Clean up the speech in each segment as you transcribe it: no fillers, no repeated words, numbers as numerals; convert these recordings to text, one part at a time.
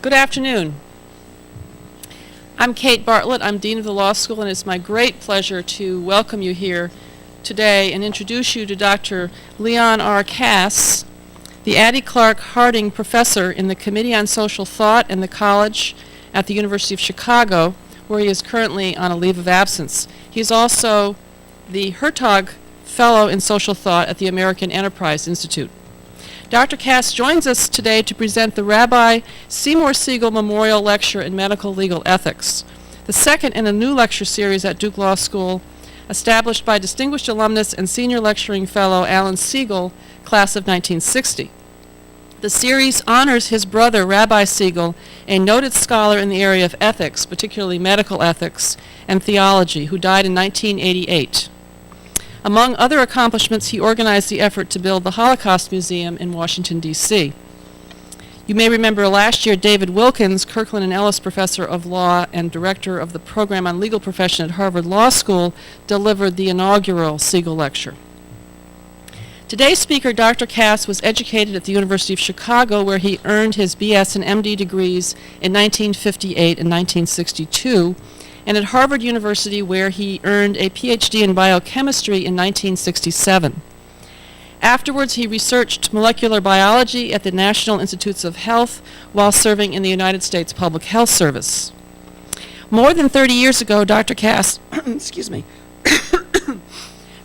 Good afternoon. I'm Kate Bartlett. I'm Dean of the Law School, and it's my great pleasure to welcome you here today and introduce you to Dr. Leon R. Kass, the Addie Clark Harding Professor in the Committee on Social Thought and the College at the University of Chicago, where he is currently on a leave of absence. He's also the Hertog Fellow in Social Thought at the American Enterprise Institute. Dr. Kass joins us today to present the Rabbi Seymour Siegel Memorial Lecture in Medical Legal Ethics, the second in a new lecture series at Duke Law School, established by distinguished alumnus and senior lecturing fellow Alan Siegel, class of 1960. The series honors his brother, Rabbi Siegel, a noted scholar in the area of ethics, particularly medical ethics and theology, who died in 1988. Among other accomplishments, he organized the effort to build the Holocaust Museum in Washington, D.C. You may remember last year David Wilkins, Kirkland and Ellis Professor of Law and Director of the Program on Legal Profession at Harvard Law School, delivered the inaugural Siegel Lecture. Today's speaker, Dr. Kass, was educated at the University of Chicago, where he earned his BS and MD degrees in 1958 and 1962, and at Harvard University, where he earned a PhD in biochemistry in 1967. Afterwards, he researched molecular biology at the National Institutes of Health while serving in the United States Public Health Service. More than 30 years ago, Dr. Kass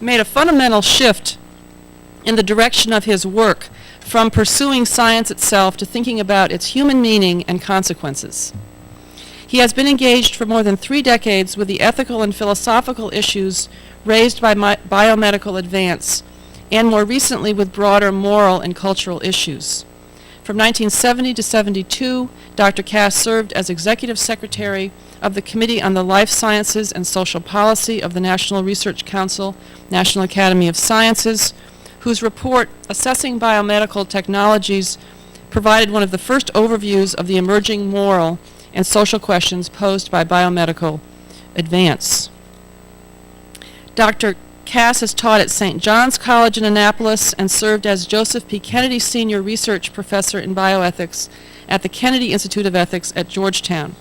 made a fundamental shift in the direction of his work from pursuing science itself to thinking about its human meaning and consequences. He has been engaged for more than 3 decades with the ethical and philosophical issues raised by biomedical advance, and more recently with broader moral and cultural issues. From 1970 to 72, Dr. Kass served as Executive Secretary of the Committee on the Life Sciences and Social Policy of the National Research Council, National Academy of Sciences, whose report, Assessing Biomedical Technologies, provided one of the first overviews of the emerging moral and social questions posed by biomedical advance. Dr. Kass has taught at St. John's College in Annapolis and served as Joseph P. Kennedy Senior Research Professor in Bioethics at the Kennedy Institute of Ethics at Georgetown.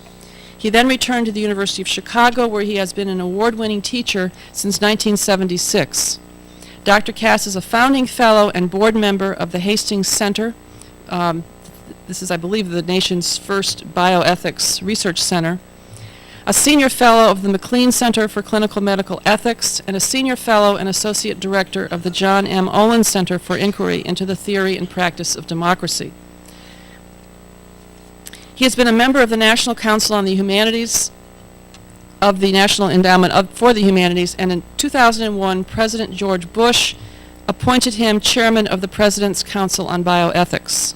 He then returned to the University of Chicago, where he has been an award-winning teacher since 1976. Dr. Kass is a founding fellow and board member of the Hastings Center. This is, I believe, the nation's first bioethics research center, a senior fellow of the McLean Center for Clinical Medical Ethics, and a senior fellow and associate director of the John M. Olin Center for Inquiry into the Theory and Practice of Democracy. He has been a member of the National Council on the Humanities, of the National Endowment for the Humanities, and in 2001, President George Bush appointed him chairman of the President's Council on Bioethics.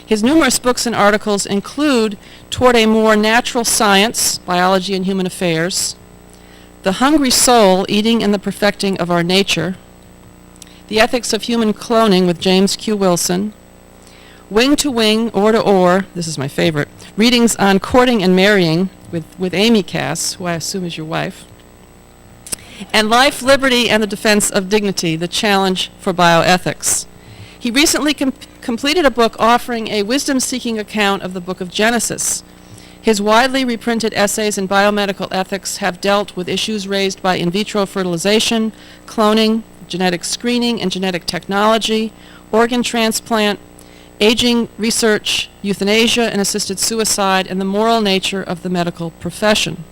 His numerous books and articles include Toward a More Natural Science, Biology and Human Affairs, The Hungry Soul, Eating and the Perfecting of Our Nature, The Ethics of Human Cloning with James Q. Wilson, Wing to Wing, Oar to Oar, this is my favorite, Readings on Courting and Marrying with Amy Kass, who I assume is your wife, and Life, Liberty, and the Defense of Dignity, The Challenge for Bioethics. He recently completed a book offering a wisdom-seeking account of the book of Genesis. His widely reprinted essays in biomedical ethics have dealt with issues raised by in vitro fertilization, cloning, genetic screening and genetic technology, organ transplant, aging research, euthanasia and assisted suicide, and the moral nature of the medical profession.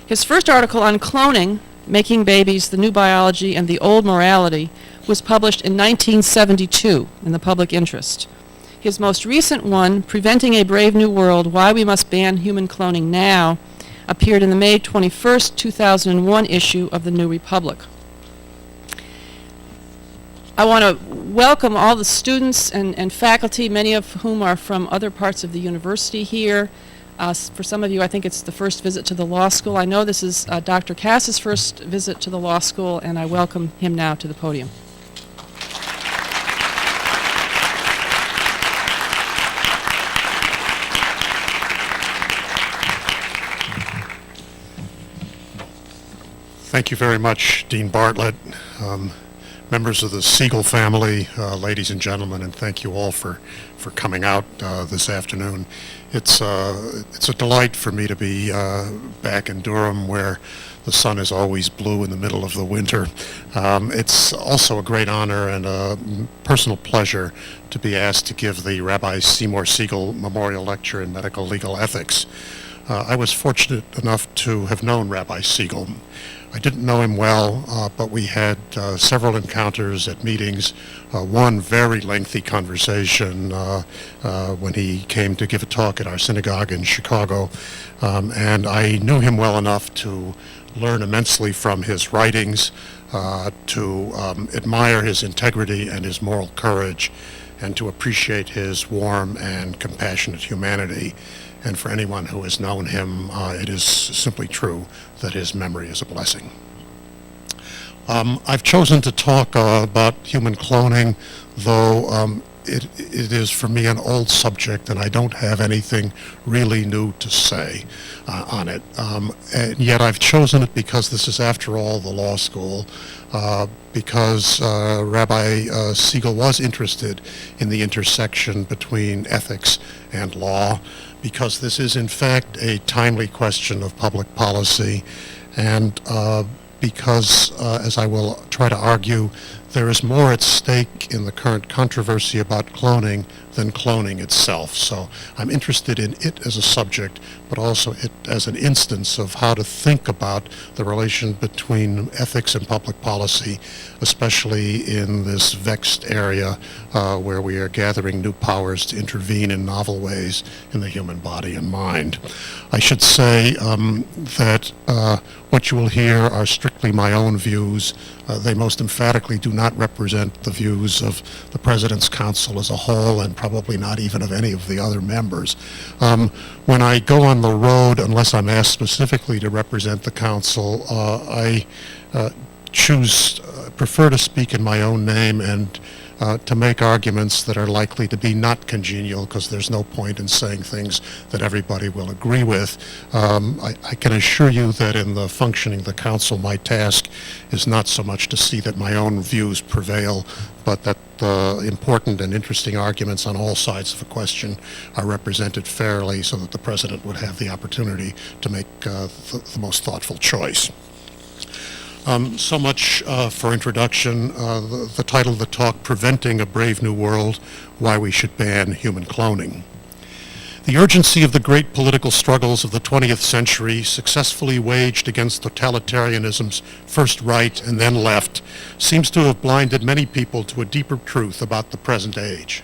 His first article on cloning, Making Babies, the New Biology and the Old Morality, was published in 1972 in the public interest. His most recent one, Preventing a Brave New World, Why We Must Ban Human Cloning Now, appeared in the May 21, 2001 issue of the New Republic. I want to welcome all the students and faculty, many of whom are from other parts of the university here. For some of you, I think it's the first visit to the law school. I know this is Dr. Kass's first visit to the law school, and I welcome him now to the podium. Thank you very much, Dean Bartlett. members of the Siegel family, ladies and gentlemen, and thank you all for coming out this afternoon. It's a delight for me to be back in Durham, where the sun is always blue in the middle of the winter. It's also a great honor and a personal pleasure to be asked to give the Rabbi Seymour Siegel Memorial Lecture in Medical Legal Ethics. I was fortunate enough to have known Rabbi Siegel. I didn't know him well, but we had several encounters at meetings, one very lengthy conversation when he came to give a talk at our synagogue in Chicago, and I knew him well enough to learn immensely from his writings, to admire his integrity and his moral courage, and to appreciate his warm and compassionate humanity. And for anyone who has known him, it is simply true that his memory is a blessing. I've chosen to talk about human cloning, though it is for me an old subject and I don't have anything really new to say on it. And yet I've chosen it because this is, after all, the law school, because Rabbi Siegel was interested in the intersection between ethics and law, because this is in fact a timely question of public policy, and because, as I will try to argue, there is more at stake in the current controversy about cloning than cloning itself. So I'm interested in it as a subject, but also it as an instance of how to think about the relation between ethics and public policy, especially in this vexed area where we are gathering new powers to intervene in novel ways in the human body and mind. I should say that what you will hear are strictly my own views. They most emphatically do not represent the views of the President's Council as a whole, and probably not even of any of the other members. When I go on the road, unless I'm asked specifically to represent the Council, I prefer to speak in my own name and to make arguments that are likely to be not congenial, because there's no point in saying things that everybody will agree with. I can assure you that in the functioning of the Council, my task is not so much to see that my own views prevail, but that the important and interesting arguments on all sides of a question are represented fairly, so that the President would have the opportunity to make the most thoughtful choice. So much for introduction. The title of the talk, Preventing a Brave New World, Why We Should Ban Human Cloning. The urgency of the great political struggles of the 20th century, successfully waged against totalitarianism's first right and then left, seems to have blinded many people to a deeper truth about the present age.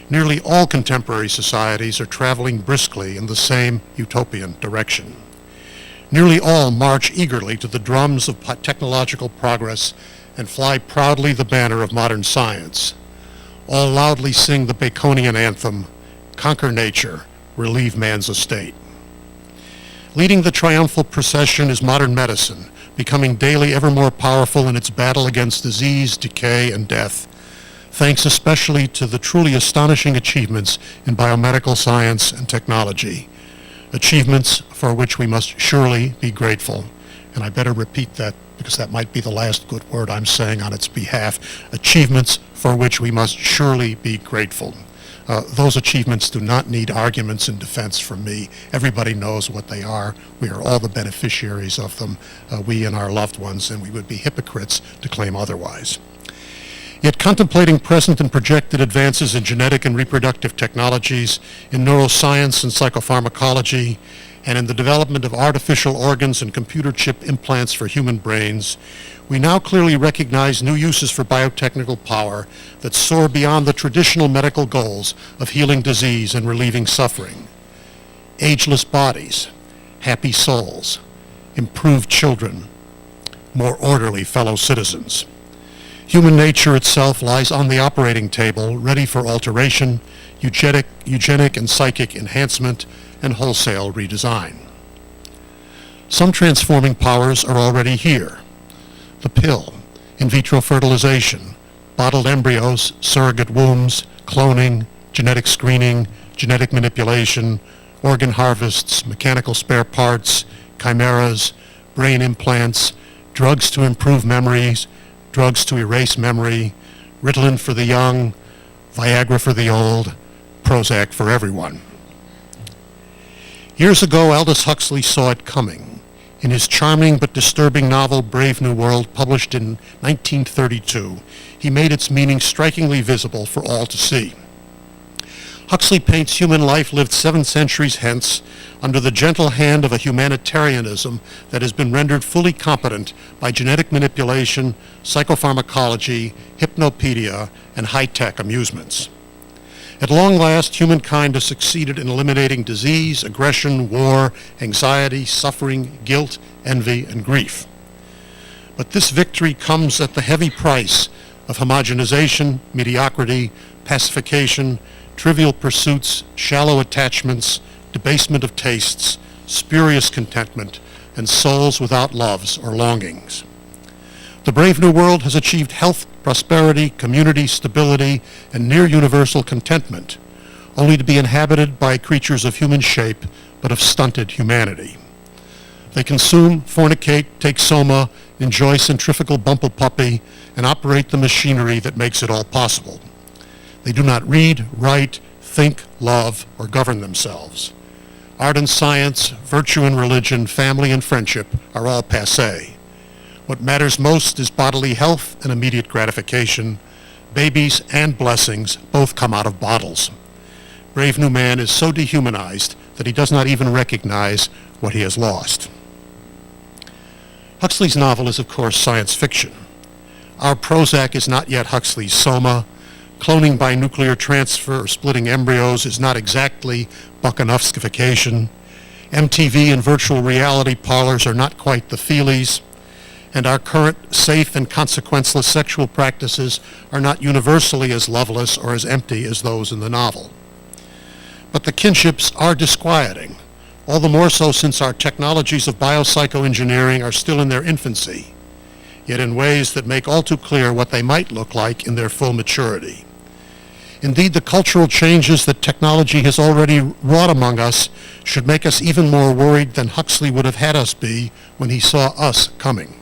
Nearly all contemporary societies are traveling briskly in the same utopian direction. Nearly all march eagerly to the drums of technological progress and fly proudly the banner of modern science. All loudly sing the Baconian anthem, "Conquer nature, relieve man's estate." Leading the triumphal procession is modern medicine, becoming daily ever more powerful in its battle against disease, decay, and death, thanks especially to the truly astonishing achievements in biomedical science and technology. Achievements for which we must surely be grateful. And I better repeat that, because that might be the last good word I'm saying on its behalf. Achievements for which we must surely be grateful. Those achievements do not need arguments in defense from me. Everybody knows what they are. We are all the beneficiaries of them, we and our loved ones, and we would be hypocrites to claim otherwise. Yet contemplating present and projected advances in genetic and reproductive technologies, in neuroscience and psychopharmacology, and in the development of artificial organs and computer chip implants for human brains, we now clearly recognize new uses for biotechnical power that soar beyond the traditional medical goals of healing disease and relieving suffering. Ageless bodies, happy souls, improved children, more orderly fellow citizens. Human nature itself lies on the operating table, ready for alteration, eugenic and psychic enhancement, and wholesale redesign. Some transforming powers are already here. The pill, in vitro fertilization, bottled embryos, surrogate wombs, cloning, genetic screening, genetic manipulation, organ harvests, mechanical spare parts, chimeras, brain implants, drugs to improve memories, drugs to erase memory, Ritalin for the young, Viagra for the old, Prozac for everyone. Years ago, Aldous Huxley saw it coming. In his charming but disturbing novel Brave New World, published in 1932, he made its meaning strikingly visible for all to see. Huxley paints human life lived 7 centuries hence under the gentle hand of a humanitarianism that has been rendered fully competent by genetic manipulation, psychopharmacology, hypnopedia, and high-tech amusements. At long last, humankind has succeeded in eliminating disease, aggression, war, anxiety, suffering, guilt, envy, and grief. But this victory comes at the heavy price of homogenization, mediocrity, pacification, trivial pursuits, shallow attachments, debasement of tastes, spurious contentment, and souls without loves or longings. The Brave New World has achieved health, prosperity, community, stability, and near universal contentment, only to be inhabited by creatures of human shape, but of stunted humanity. They consume, fornicate, take soma, enjoy centrifugal bumble puppy, and operate the machinery that makes it all possible. They do not read, write, think, love, or govern themselves. Art and science, virtue and religion, family and friendship are all passé. What matters most is bodily health and immediate gratification. Babies and blessings both come out of bottles. Brave New Man is so dehumanized that he does not even recognize what he has lost. Huxley's novel is, of course, science fiction. Our Prozac is not yet Huxley's soma. Cloning by nuclear transfer or splitting embryos is not exactly Buckanovskification. MTV and virtual reality parlors are not quite the feelies. And our current safe and consequenceless sexual practices are not universally as loveless or as empty as those in the novel. But the kinships are disquieting, all the more so since our technologies of biopsychoengineering are still in their infancy, yet in ways that make all too clear what they might look like in their full maturity. Indeed, the cultural changes that technology has already wrought among us should make us even more worried than Huxley would have had us be when he saw us coming.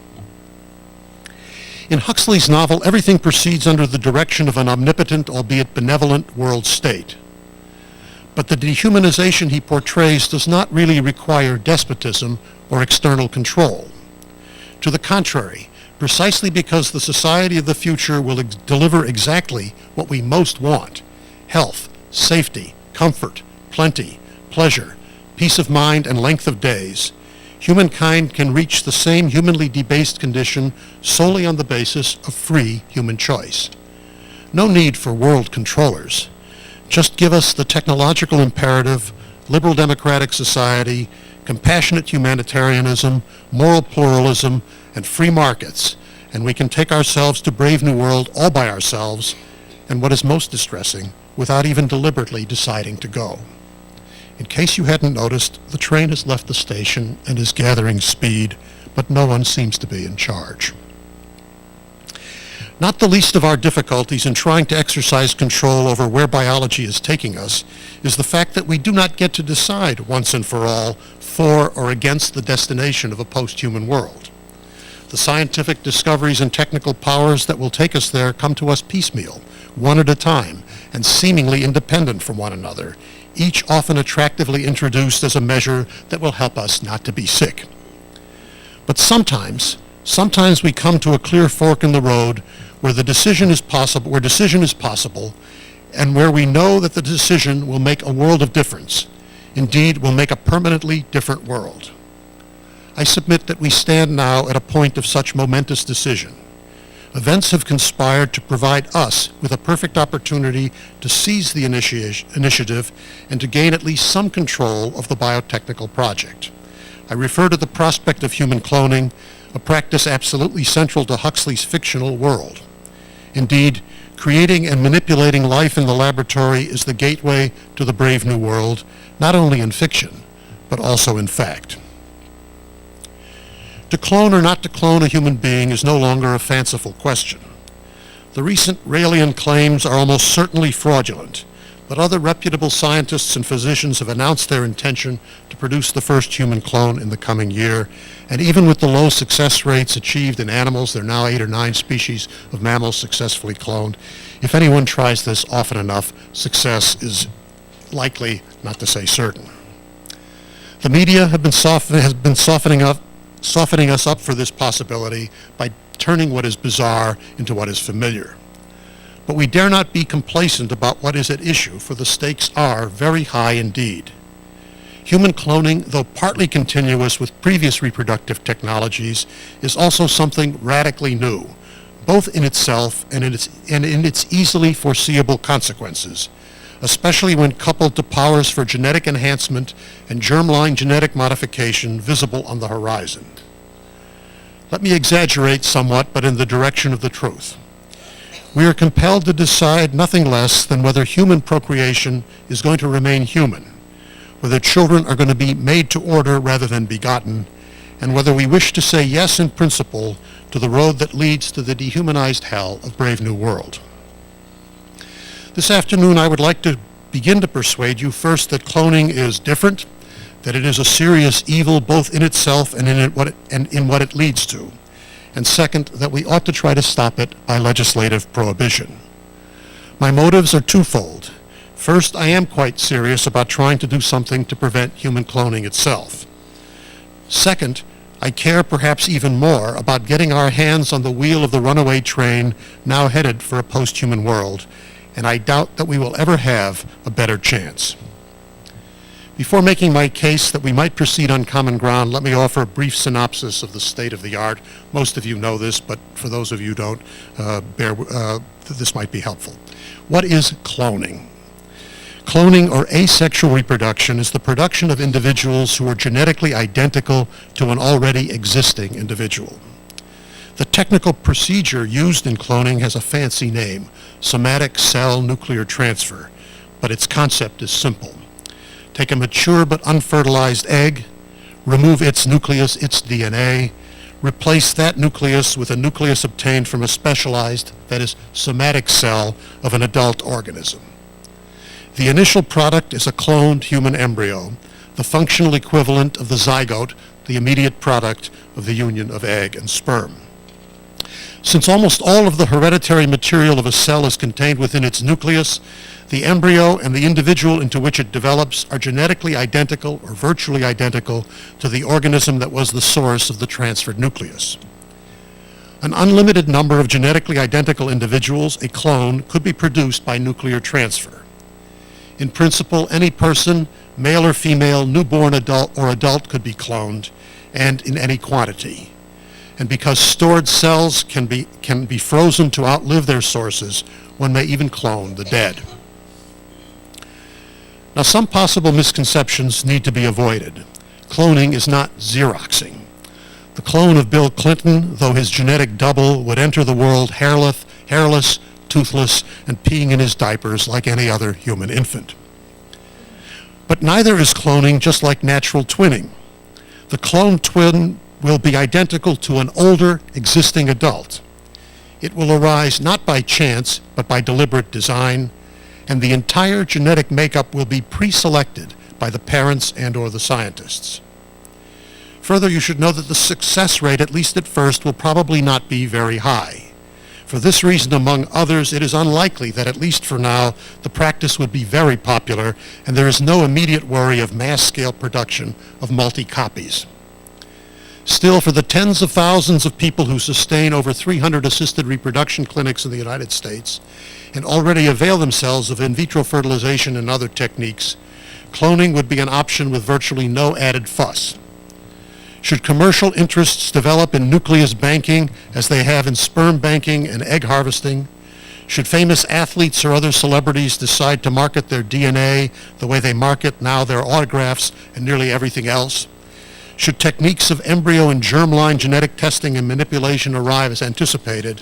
In Huxley's novel, everything proceeds under the direction of an omnipotent, albeit benevolent, world state. But the dehumanization he portrays does not really require despotism or external control. To the contrary, precisely because the society of the future will deliver exactly what we most want: health, safety, comfort, plenty, pleasure, peace of mind, and length of days, humankind can reach the same humanly debased condition solely on the basis of free human choice. No need for world controllers. Just give us the technological imperative, liberal democratic society, compassionate humanitarianism, moral pluralism, and free markets, and we can take ourselves to Brave New World all by ourselves, and what is most distressing, without even deliberately deciding to go. In case you hadn't noticed, the train has left the station and is gathering speed, but no one seems to be in charge. Not the least of our difficulties in trying to exercise control over where biology is taking us is the fact that we do not get to decide once and for all for or against the destination of a post-human world. The scientific discoveries and technical powers that will take us there come to us piecemeal, one at a time, and seemingly independent from one another, each often attractively introduced as a measure that will help us not to be sick. But sometimes we come to a clear fork in the road where decision is possible, and where we know that the decision will make a world of difference, indeed will make a permanently different world. I submit that we stand now at a point of such momentous decision. Events have conspired to provide us with a perfect opportunity to seize the initiative and to gain at least some control of the biotechnical project. I refer to the prospect of human cloning, a practice absolutely central to Huxley's fictional world. Indeed, creating and manipulating life in the laboratory is the gateway to the Brave New World, not only in fiction, but also in fact. To clone or not to clone a human being is no longer a fanciful question. The recent Raelian claims are almost certainly fraudulent. but other reputable scientists and physicians have announced their intention to produce the first human clone in the coming year. And even with the low success rates achieved in animals, there are now 8 or 9 species of mammals successfully cloned. If anyone tries this often enough, success is likely, not to say certain. The media has been softening us up for this possibility by turning what is bizarre into what is familiar. But we dare not be complacent about what is at issue, for the stakes are very high indeed. Human cloning, though partly continuous with previous reproductive technologies, is also something radically new, both in itself and in its easily foreseeable consequences, especially when coupled to powers for genetic enhancement and germline genetic modification visible on the horizon. Let me exaggerate somewhat, but in the direction of the truth. We are compelled to decide nothing less than whether human procreation is going to remain human, whether children are going to be made to order rather than begotten, and whether we wish to say yes in principle to the road that leads to the dehumanized hell of Brave New World. This afternoon, I would like to begin to persuade you first that cloning is different, that it is a serious evil both in itself and in what it leads to, and second, that we ought to try to stop it by legislative prohibition. My motives are twofold. First, I am quite serious about trying to do something to prevent human cloning itself. Second, I care perhaps even more about getting our hands on the wheel of the runaway train now headed for a post-human world, and I doubt that we will ever have a better chance. Before making my case that we might proceed on common ground, let me offer a brief synopsis of the state of the art. Most of you know this, but for those of you who don't, this might be helpful. What is cloning? Cloning, or asexual reproduction, is the production of individuals who are genetically identical to an already existing individual. The technical procedure used in cloning has a fancy name, somatic cell nuclear transfer, but its concept is simple. Take a mature but unfertilized egg, remove its nucleus, its DNA, replace that nucleus with a nucleus obtained from a specialized, that is, somatic cell of an adult organism. The initial product is a cloned human embryo, the functional equivalent of the zygote, the immediate product of the union of egg and sperm. Since almost all of the hereditary material of a cell is contained within its nucleus, the embryo and the individual into which it develops are genetically identical or virtually identical to the organism that was the source of the transferred nucleus. An unlimited number of genetically identical individuals, a clone, could be produced by nuclear transfer. In principle, any person, male or female, newborn adult or adult, could be cloned, and in any quantity. And because stored cells can be frozen to outlive their sources, one may even clone the dead. Now, some possible misconceptions need to be avoided. Cloning is not Xeroxing. The clone of Bill Clinton, though his genetic double, would enter the world hairless, toothless, and peeing in his diapers like any other human infant. But neither is cloning just like natural twinning. The cloned twin will be identical to an older, existing adult. It will arise not by chance, but by deliberate design, and the entire genetic makeup will be pre-selected by the parents and or the scientists. Further, you should know that the success rate, at least at first, will probably not be very high. For this reason, among others, it is unlikely that, at least for now, the practice would be very popular, and there is no immediate worry of mass-scale production of multi-copies. Still, for the tens of thousands of people who sustain over 300 assisted reproduction clinics in the United States and already avail themselves of in vitro fertilization and other techniques, cloning would be an option with virtually no added fuss. Should commercial interests develop in nucleus banking as they have in sperm banking and egg harvesting, should famous athletes or other celebrities decide to market their DNA the way they market now their autographs and nearly everything else, should techniques of embryo and germline genetic testing and manipulation arrive as anticipated,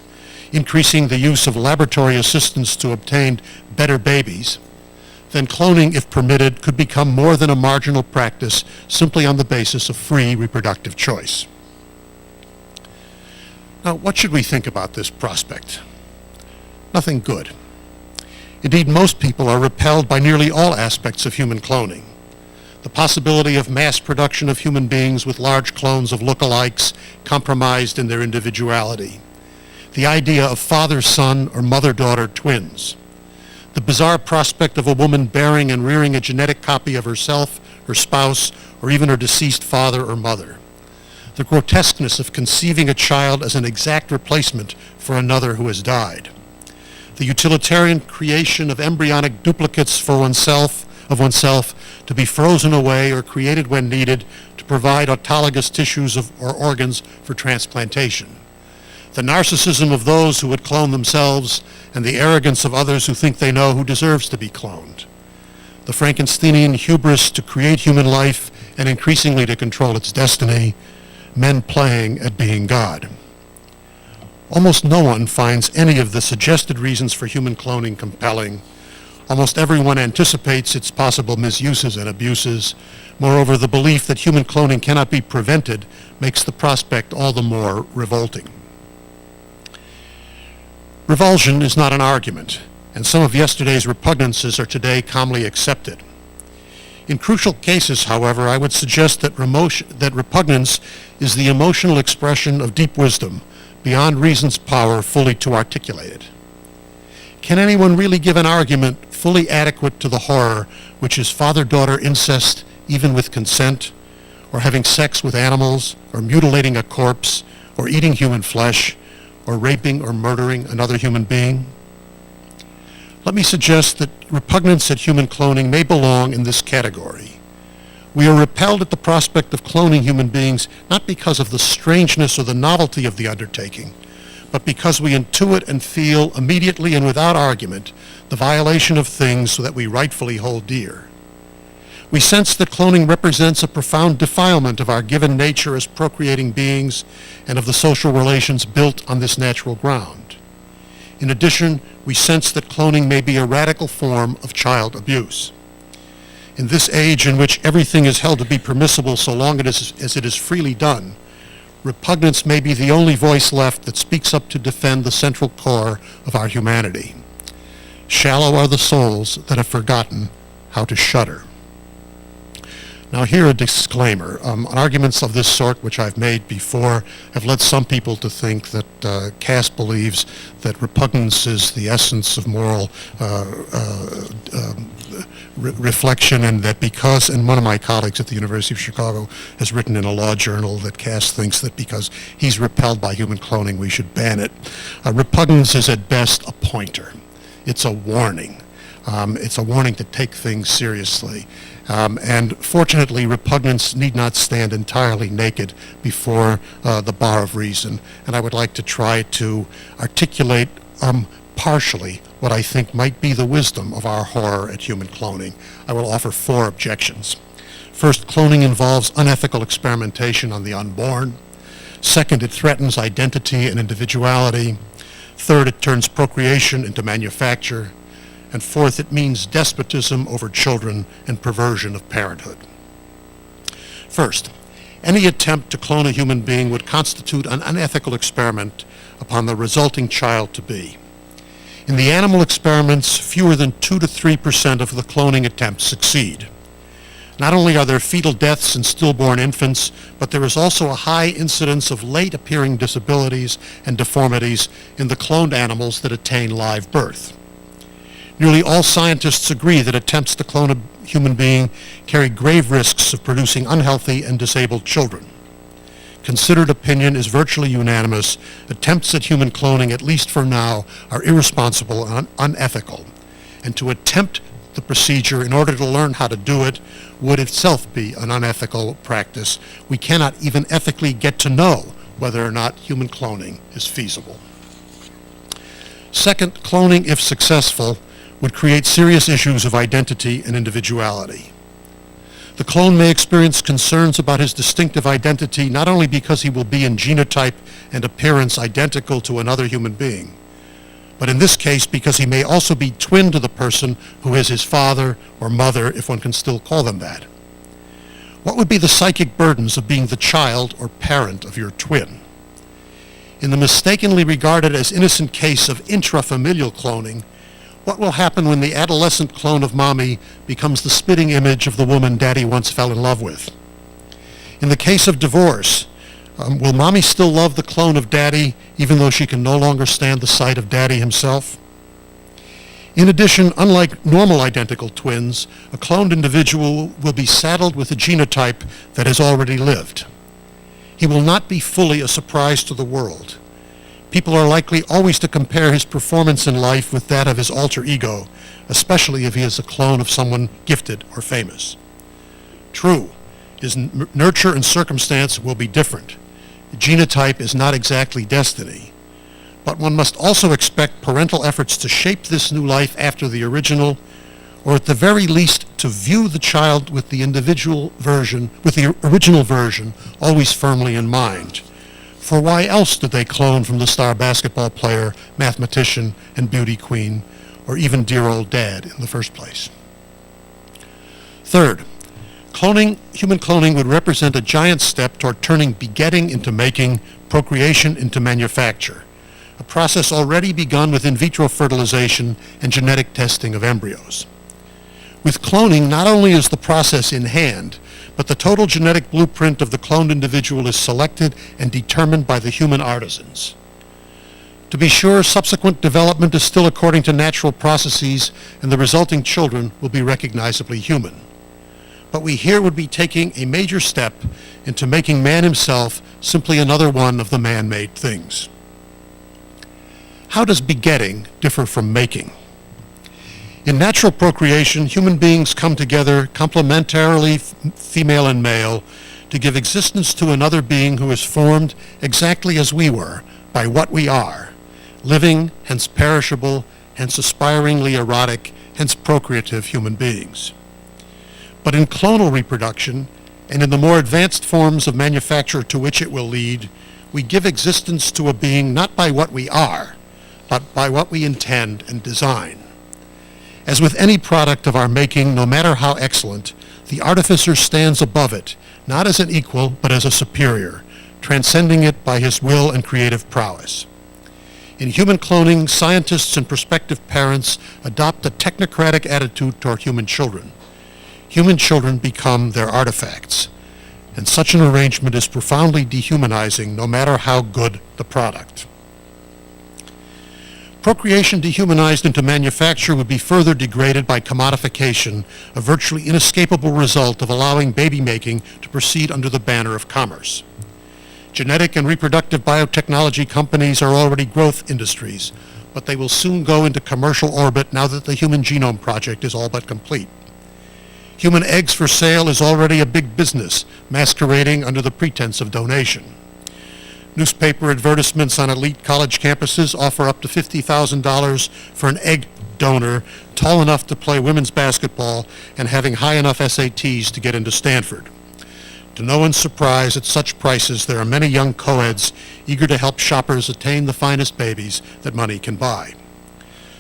increasing the use of laboratory assistance to obtain better babies, then cloning, if permitted, could become more than a marginal practice simply on the basis of free reproductive choice. Now, what should we think about this prospect? Nothing good. Indeed, most people are repelled by nearly all aspects of human cloning. The possibility of mass production of human beings with large clones of lookalikes compromised in their individuality. The idea of father-son or mother-daughter twins. The bizarre prospect of a woman bearing and rearing a genetic copy of herself, her spouse, or even her deceased father or mother. The grotesqueness of conceiving a child as an exact replacement for another who has died. The utilitarian creation of embryonic duplicates for oneself to be frozen away or created when needed to provide autologous tissues or organs for transplantation. The narcissism of those who would clone themselves and the arrogance of others who think they know who deserves to be cloned. The Frankensteinian hubris to create human life and increasingly to control its destiny, men playing at being God. Almost no one finds any of the suggested reasons for human cloning compelling. Almost everyone anticipates its possible misuses and abuses. Moreover, the belief that human cloning cannot be prevented makes the prospect all the more revolting. Revulsion is not an argument, and some of yesterday's repugnances are today calmly accepted. In crucial cases, however, I would suggest that repugnance is the emotional expression of deep wisdom, beyond reason's power fully to articulate it. Can anyone really give an argument fully adequate to the horror which is father-daughter incest, even with consent, or having sex with animals, or mutilating a corpse, or eating human flesh, or raping or murdering another human being? Let me suggest that repugnance at human cloning may belong in this category. We are repelled at the prospect of cloning human beings not because of the strangeness or the novelty of the undertaking, but because we intuit and feel immediately and without argument the violation of things that we rightfully hold dear. We sense that cloning represents a profound defilement of our given nature as procreating beings and of the social relations built on this natural ground. In addition, we sense that cloning may be a radical form of child abuse. In this age in which everything is held to be permissible so long as it is freely done, repugnance may be the only voice left that speaks up to defend the central core of our humanity. Shallow are the souls that have forgotten how to shudder. Now here a disclaimer. Arguments of this sort, which I've made before, have led some people to think that Kass believes that repugnance is the essence of moral reflection, and that because, and one of my colleagues at the University of Chicago has written in a law journal that Kass thinks that because he's repelled by human cloning, we should ban it. Repugnance is at best a pointer. It's a warning. It's a warning to take things seriously. And fortunately, repugnance need not stand entirely naked before the bar of reason. And I would like to try to articulate partially what I think might be the wisdom of our horror at human cloning. I will offer 4 objections. First, cloning involves unethical experimentation on the unborn. Second, it threatens identity and individuality. Third, it turns procreation into manufacture. And fourth, it means despotism over children and perversion of parenthood. First, any attempt to clone a human being would constitute an unethical experiment upon the resulting child to be. In the animal experiments, fewer than 2 to 3% of the cloning attempts succeed. Not only are there fetal deaths in stillborn infants, but there is also a high incidence of late-appearing disabilities and deformities in the cloned animals that attain live birth. Nearly all scientists agree that attempts to clone a human being carry grave risks of producing unhealthy and disabled children. Considered opinion is virtually unanimous. Attempts at human cloning, at least for now, are irresponsible and unethical. And to attempt the procedure in order to learn how to do it would itself be an unethical practice. We cannot even ethically get to know whether or not human cloning is feasible. Second, cloning, if successful, would create serious issues of identity and individuality. The clone may experience concerns about his distinctive identity not only because he will be in genotype and appearance identical to another human being, but in this case because he may also be twin to the person who is his father or mother, if one can still call them that. What would be the psychic burdens of being the child or parent of your twin? In the mistakenly regarded as innocent case of intrafamilial cloning, What will happen when the adolescent clone of mommy becomes the spitting image of the woman daddy once fell in love with? In the case of divorce, will mommy still love the clone of daddy even though she can no longer stand the sight of daddy himself? In addition, unlike normal identical twins, a cloned individual will be saddled with a genotype that has already lived. He will not be fully a surprise to the world. People are likely always to compare his performance in life with that of his alter ego, especially if he is a clone of someone gifted or famous. True, his nurture and circumstance will be different. The genotype is not exactly destiny. But one must also expect parental efforts to shape this new life after the original, or at the very least to view the child with the original version always firmly in mind. For why else did they clone from the star basketball player, mathematician, and beauty queen, or even dear old dad in the first place? Third, human cloning would represent a giant step toward turning begetting into making, procreation into manufacture, a process already begun with in vitro fertilization and genetic testing of embryos. With cloning, not only is the process in hand, but the total genetic blueprint of the cloned individual is selected and determined by the human artisans. To be sure, subsequent development is still according to natural processes, and the resulting children will be recognizably human. But we here would be taking a major step into making man himself simply another one of the man-made things. How does begetting differ from making? In natural procreation, human beings come together complementarily, female and male, to give existence to another being who is formed exactly as we were, by what we are, living, hence perishable, hence aspiringly erotic, hence procreative human beings. But in clonal reproduction, and in the more advanced forms of manufacture to which it will lead, we give existence to a being not by what we are, but by what we intend and design. As with any product of our making, no matter how excellent, the artificer stands above it, not as an equal, but as a superior, transcending it by his will and creative prowess. In human cloning, scientists and prospective parents adopt a technocratic attitude toward human children. Human children become their artifacts, and such an arrangement is profoundly dehumanizing, no matter how good the product. Procreation dehumanized into manufacture would be further degraded by commodification, a virtually inescapable result of allowing baby making to proceed under the banner of commerce. Genetic and reproductive biotechnology companies are already growth industries, but they will soon go into commercial orbit now that the Human Genome Project is all but complete. Human eggs for sale is already a big business, masquerading under the pretense of donation. Newspaper advertisements on elite college campuses offer up to $50,000 for an egg donor tall enough to play women's basketball and having high enough SATs to get into Stanford. To no one's surprise, at such prices, there are many young co-eds eager to help shoppers attain the finest babies that money can buy.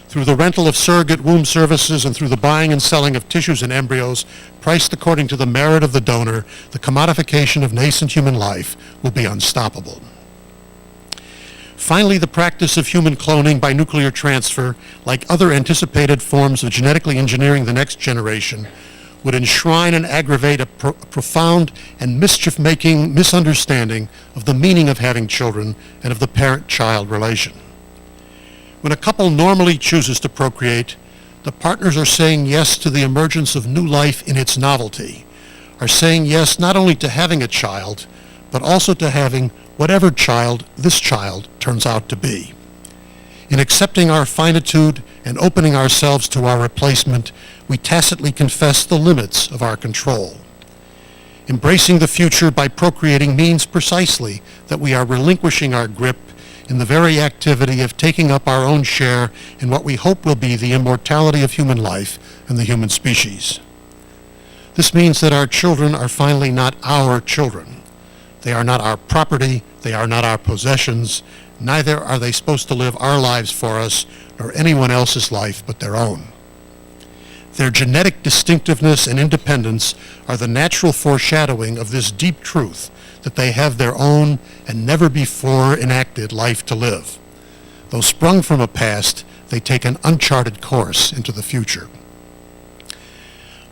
Through the rental of surrogate womb services and through the buying and selling of tissues and embryos, priced according to the merit of the donor, the commodification of nascent human life will be unstoppable. Finally, the practice of human cloning by nuclear transfer, like other anticipated forms of genetically engineering the next generation, would enshrine and aggravate a profound and mischief-making misunderstanding of the meaning of having children and of the parent-child relation. When a couple normally chooses to procreate, the partners are saying yes to the emergence of new life in its novelty, are saying yes not only to having a child, but also to having whatever child this child turns out to be. In accepting our finitude and opening ourselves to our replacement, we tacitly confess the limits of our control. Embracing the future by procreating means precisely that we are relinquishing our grip in the very activity of taking up our own share in what we hope will be the immortality of human life and the human species. This means that our children are finally not our children. They are not our property, they are not our possessions, neither are they supposed to live our lives for us, nor anyone else's life but their own. Their genetic distinctiveness and independence are the natural foreshadowing of this deep truth that they have their own and never before enacted life to live. Though sprung from a past, they take an uncharted course into the future.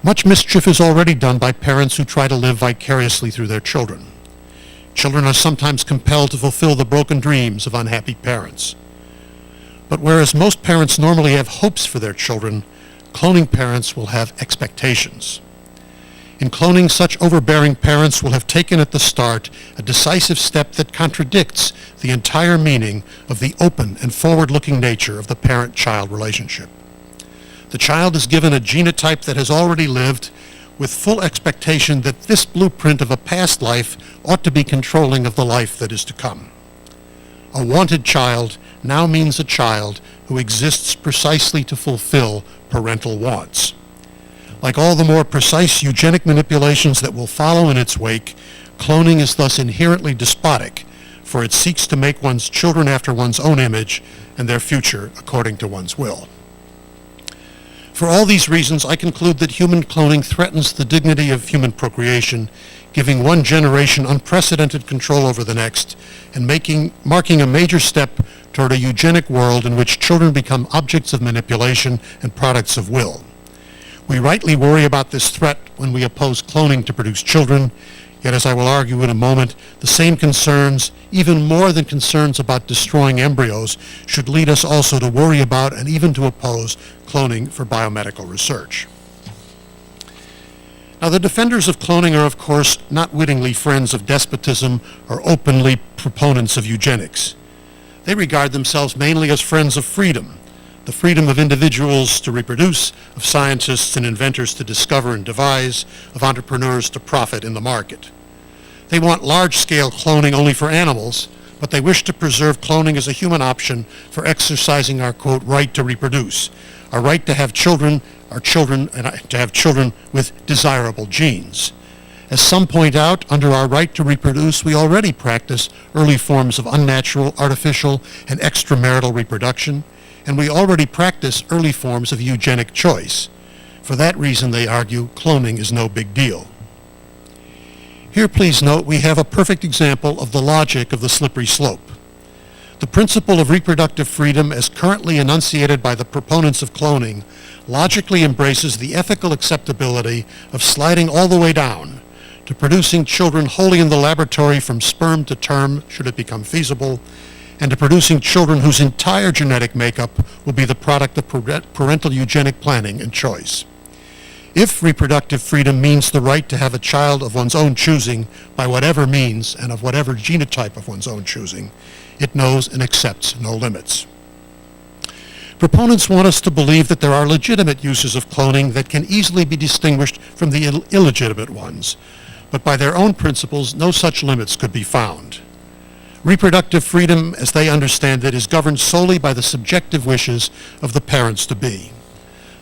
Much mischief is already done by parents who try to live vicariously through their children. Children are sometimes compelled to fulfill the broken dreams of unhappy parents. But whereas most parents normally have hopes for their children, cloning parents will have expectations. In cloning, such overbearing parents will have taken at the start a decisive step that contradicts the entire meaning of the open and forward-looking nature of the parent-child relationship. The child is given a genotype that has already lived, with full expectation that this blueprint of a past life ought to be controlling of the life that is to come. A wanted child now means a child who exists precisely to fulfill parental wants. Like all the more precise eugenic manipulations that will follow in its wake, cloning is thus inherently despotic, for it seeks to make one's children after one's own image and their future according to one's will. For all these reasons, I conclude that human cloning threatens the dignity of human procreation, giving one generation unprecedented control over the next, and marking a major step toward a eugenic world in which children become objects of manipulation and products of will. We rightly worry about this threat when we oppose cloning to produce children, yet as I will argue in a moment, the same concerns, even more than concerns about destroying embryos, should lead us also to worry about and even to oppose cloning for biomedical research. Now, the defenders of cloning are, of course, not wittingly friends of despotism or openly proponents of eugenics. They regard themselves mainly as friends of freedom, the freedom of individuals to reproduce, of scientists and inventors to discover and devise, of entrepreneurs to profit in the market. They want large-scale cloning only for animals, but they wish to preserve cloning as a human option for exercising our, quote, right to reproduce, our right to have children, and to have children with desirable genes. As some point out, under our right to reproduce, we already practice early forms of unnatural, artificial, and extramarital reproduction, and we already practice early forms of eugenic choice. For that reason, they argue, cloning is no big deal. Here, please note, we have a perfect example of the logic of the slippery slope. The principle of reproductive freedom, as currently enunciated by the proponents of cloning, logically embraces the ethical acceptability of sliding all the way down to producing children wholly in the laboratory from sperm to term, should it become feasible, and to producing children whose entire genetic makeup will be the product of parental eugenic planning and choice. If reproductive freedom means the right to have a child of one's own choosing by whatever means and of whatever genotype of one's own choosing, it knows and accepts no limits. Proponents want us to believe that there are legitimate uses of cloning that can easily be distinguished from the illegitimate ones, but by their own principles, no such limits could be found. Reproductive freedom, as they understand it, is governed solely by the subjective wishes of the parents-to-be.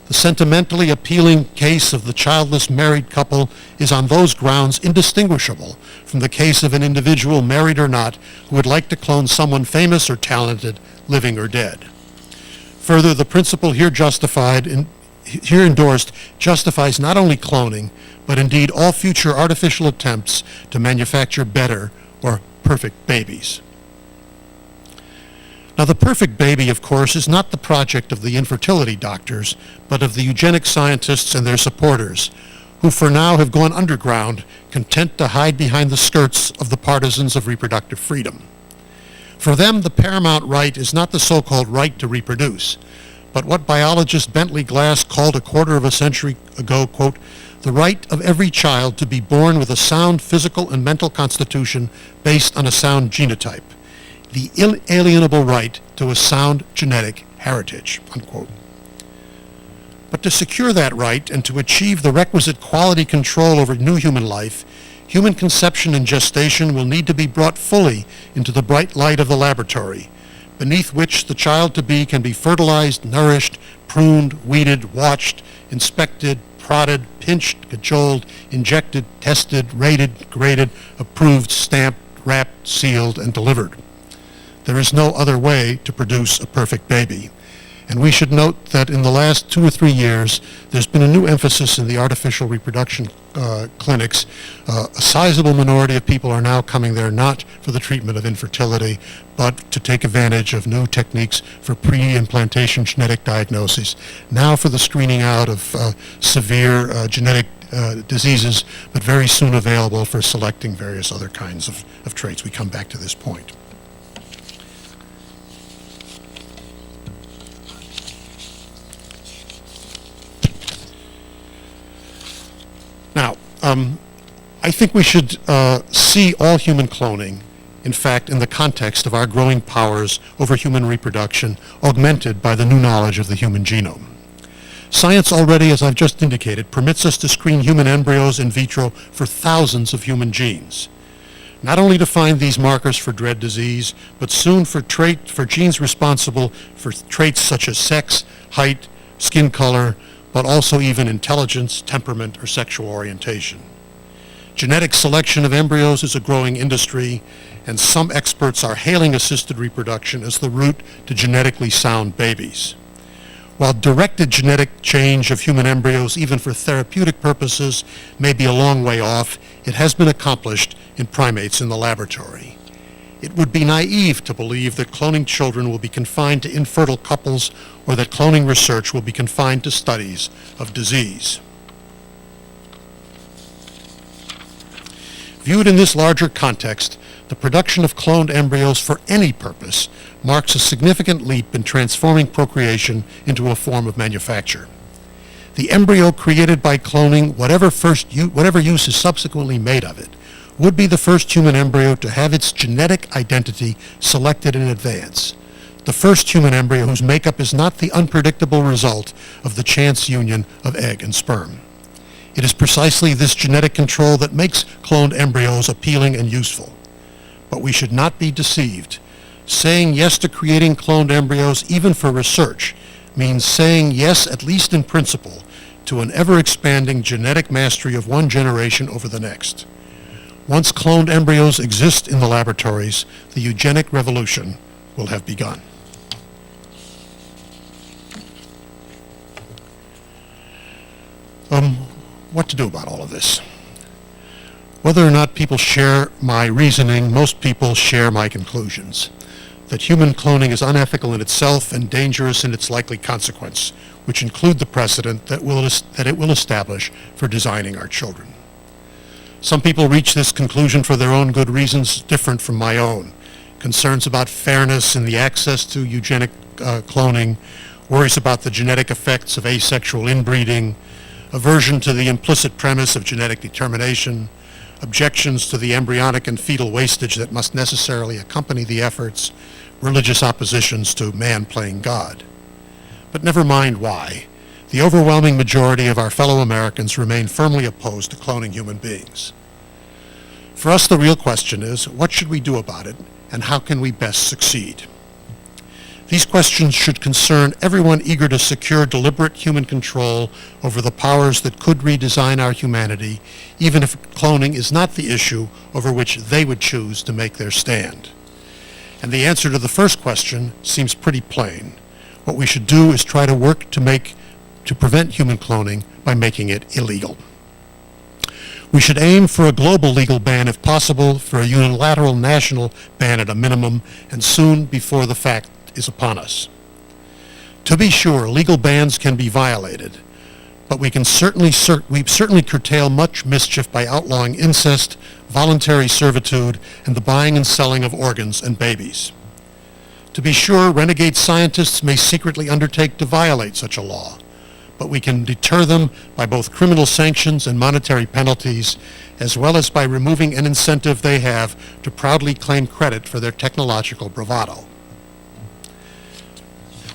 The sentimentally appealing case of the childless married couple is on those grounds indistinguishable from the case of an individual, married or not, who would like to clone someone famous or talented, living or dead. Further, the principle here endorsed justifies not only cloning, but indeed all future artificial attempts to manufacture better or perfect babies. Now, the perfect baby, of course, is not the project of the infertility doctors, but of the eugenic scientists and their supporters, who for now have gone underground, content to hide behind the skirts of the partisans of reproductive freedom. For them, the paramount right is not the so-called right to reproduce, but what biologist Bentley Glass called a quarter of a century ago, quote, the right of every child to be born with a sound physical and mental constitution based on a sound genotype, the inalienable right to a sound genetic heritage, unquote. But to secure that right and to achieve the requisite quality control over new human life, human conception and gestation will need to be brought fully into the bright light of the laboratory, beneath which the child-to-be can be fertilized, nourished, pruned, weeded, watched, inspected, prodded, pinched, cajoled, injected, tested, rated, graded, approved, stamped, wrapped, sealed, and delivered. There is no other way to produce a perfect baby. And we should note that in the last 2 or 3 years, there's been a new emphasis in the artificial reproduction clinics. A sizable minority of people are now coming there not for the treatment of infertility, but to take advantage of new techniques for pre-implantation genetic diagnoses, now for the screening out of severe genetic diseases, but very soon available for selecting various other kinds of traits. We come back to this point. Now, I think we should see all human cloning, in fact, in the context of our growing powers over human reproduction, augmented by the new knowledge of the human genome. Science already, as I've just indicated, permits us to screen human embryos in vitro for thousands of human genes, not only to find these markers for dread disease, but soon for genes responsible for traits such as sex, height, skin color, but also even intelligence, temperament, or sexual orientation. Genetic selection of embryos is a growing industry, and some experts are hailing assisted reproduction as the route to genetically sound babies. While directed genetic change of human embryos, even for therapeutic purposes, may be a long way off, it has been accomplished in primates in the laboratory. It would be naive to believe that cloning children will be confined to infertile couples or that cloning research will be confined to studies of disease. Viewed in this larger context, the production of cloned embryos for any purpose marks a significant leap in transforming procreation into a form of manufacture. The embryo created by cloning, whatever use is subsequently made of it, would be the first human embryo to have its genetic identity selected in advance. The first human embryo whose makeup is not the unpredictable result of the chance union of egg and sperm. It is precisely this genetic control that makes cloned embryos appealing and useful. But we should not be deceived. Saying yes to creating cloned embryos, even for research, means saying yes, at least in principle, to an ever-expanding genetic mastery of one generation over the next. Once cloned embryos exist in the laboratories, the eugenic revolution will have begun. What to do about all of this? Whether or not people share my reasoning, most people share my conclusions. That human cloning is unethical in itself and dangerous in its likely consequence, which include the precedent that it will establish for designing our children. Some people reach this conclusion for their own good reasons different from my own. Concerns about fairness in the access to eugenic cloning, worries about the genetic effects of asexual inbreeding, aversion to the implicit premise of genetic determination, objections to the embryonic and fetal wastage that must necessarily accompany the efforts, religious oppositions to man playing God. But never mind why. The overwhelming majority of our fellow Americans remain firmly opposed to cloning human beings. For us, the real question is, what should we do about it, and how can we best succeed? These questions should concern everyone eager to secure deliberate human control over the powers that could redesign our humanity, even if cloning is not the issue over which they would choose to make their stand. And the answer to the first question seems pretty plain. What we should do is try to work to prevent human cloning by making it illegal. We should aim for a global legal ban if possible, for a unilateral national ban at a minimum, and soon before the fact is upon us. To be sure, legal bans can be violated, but we certainly curtail much mischief by outlawing incest, voluntary servitude, and the buying and selling of organs and babies. To be sure, renegade scientists may secretly undertake to violate such a law, but we can deter them by both criminal sanctions and monetary penalties, as well as by removing an incentive they have to proudly claim credit for their technological bravado.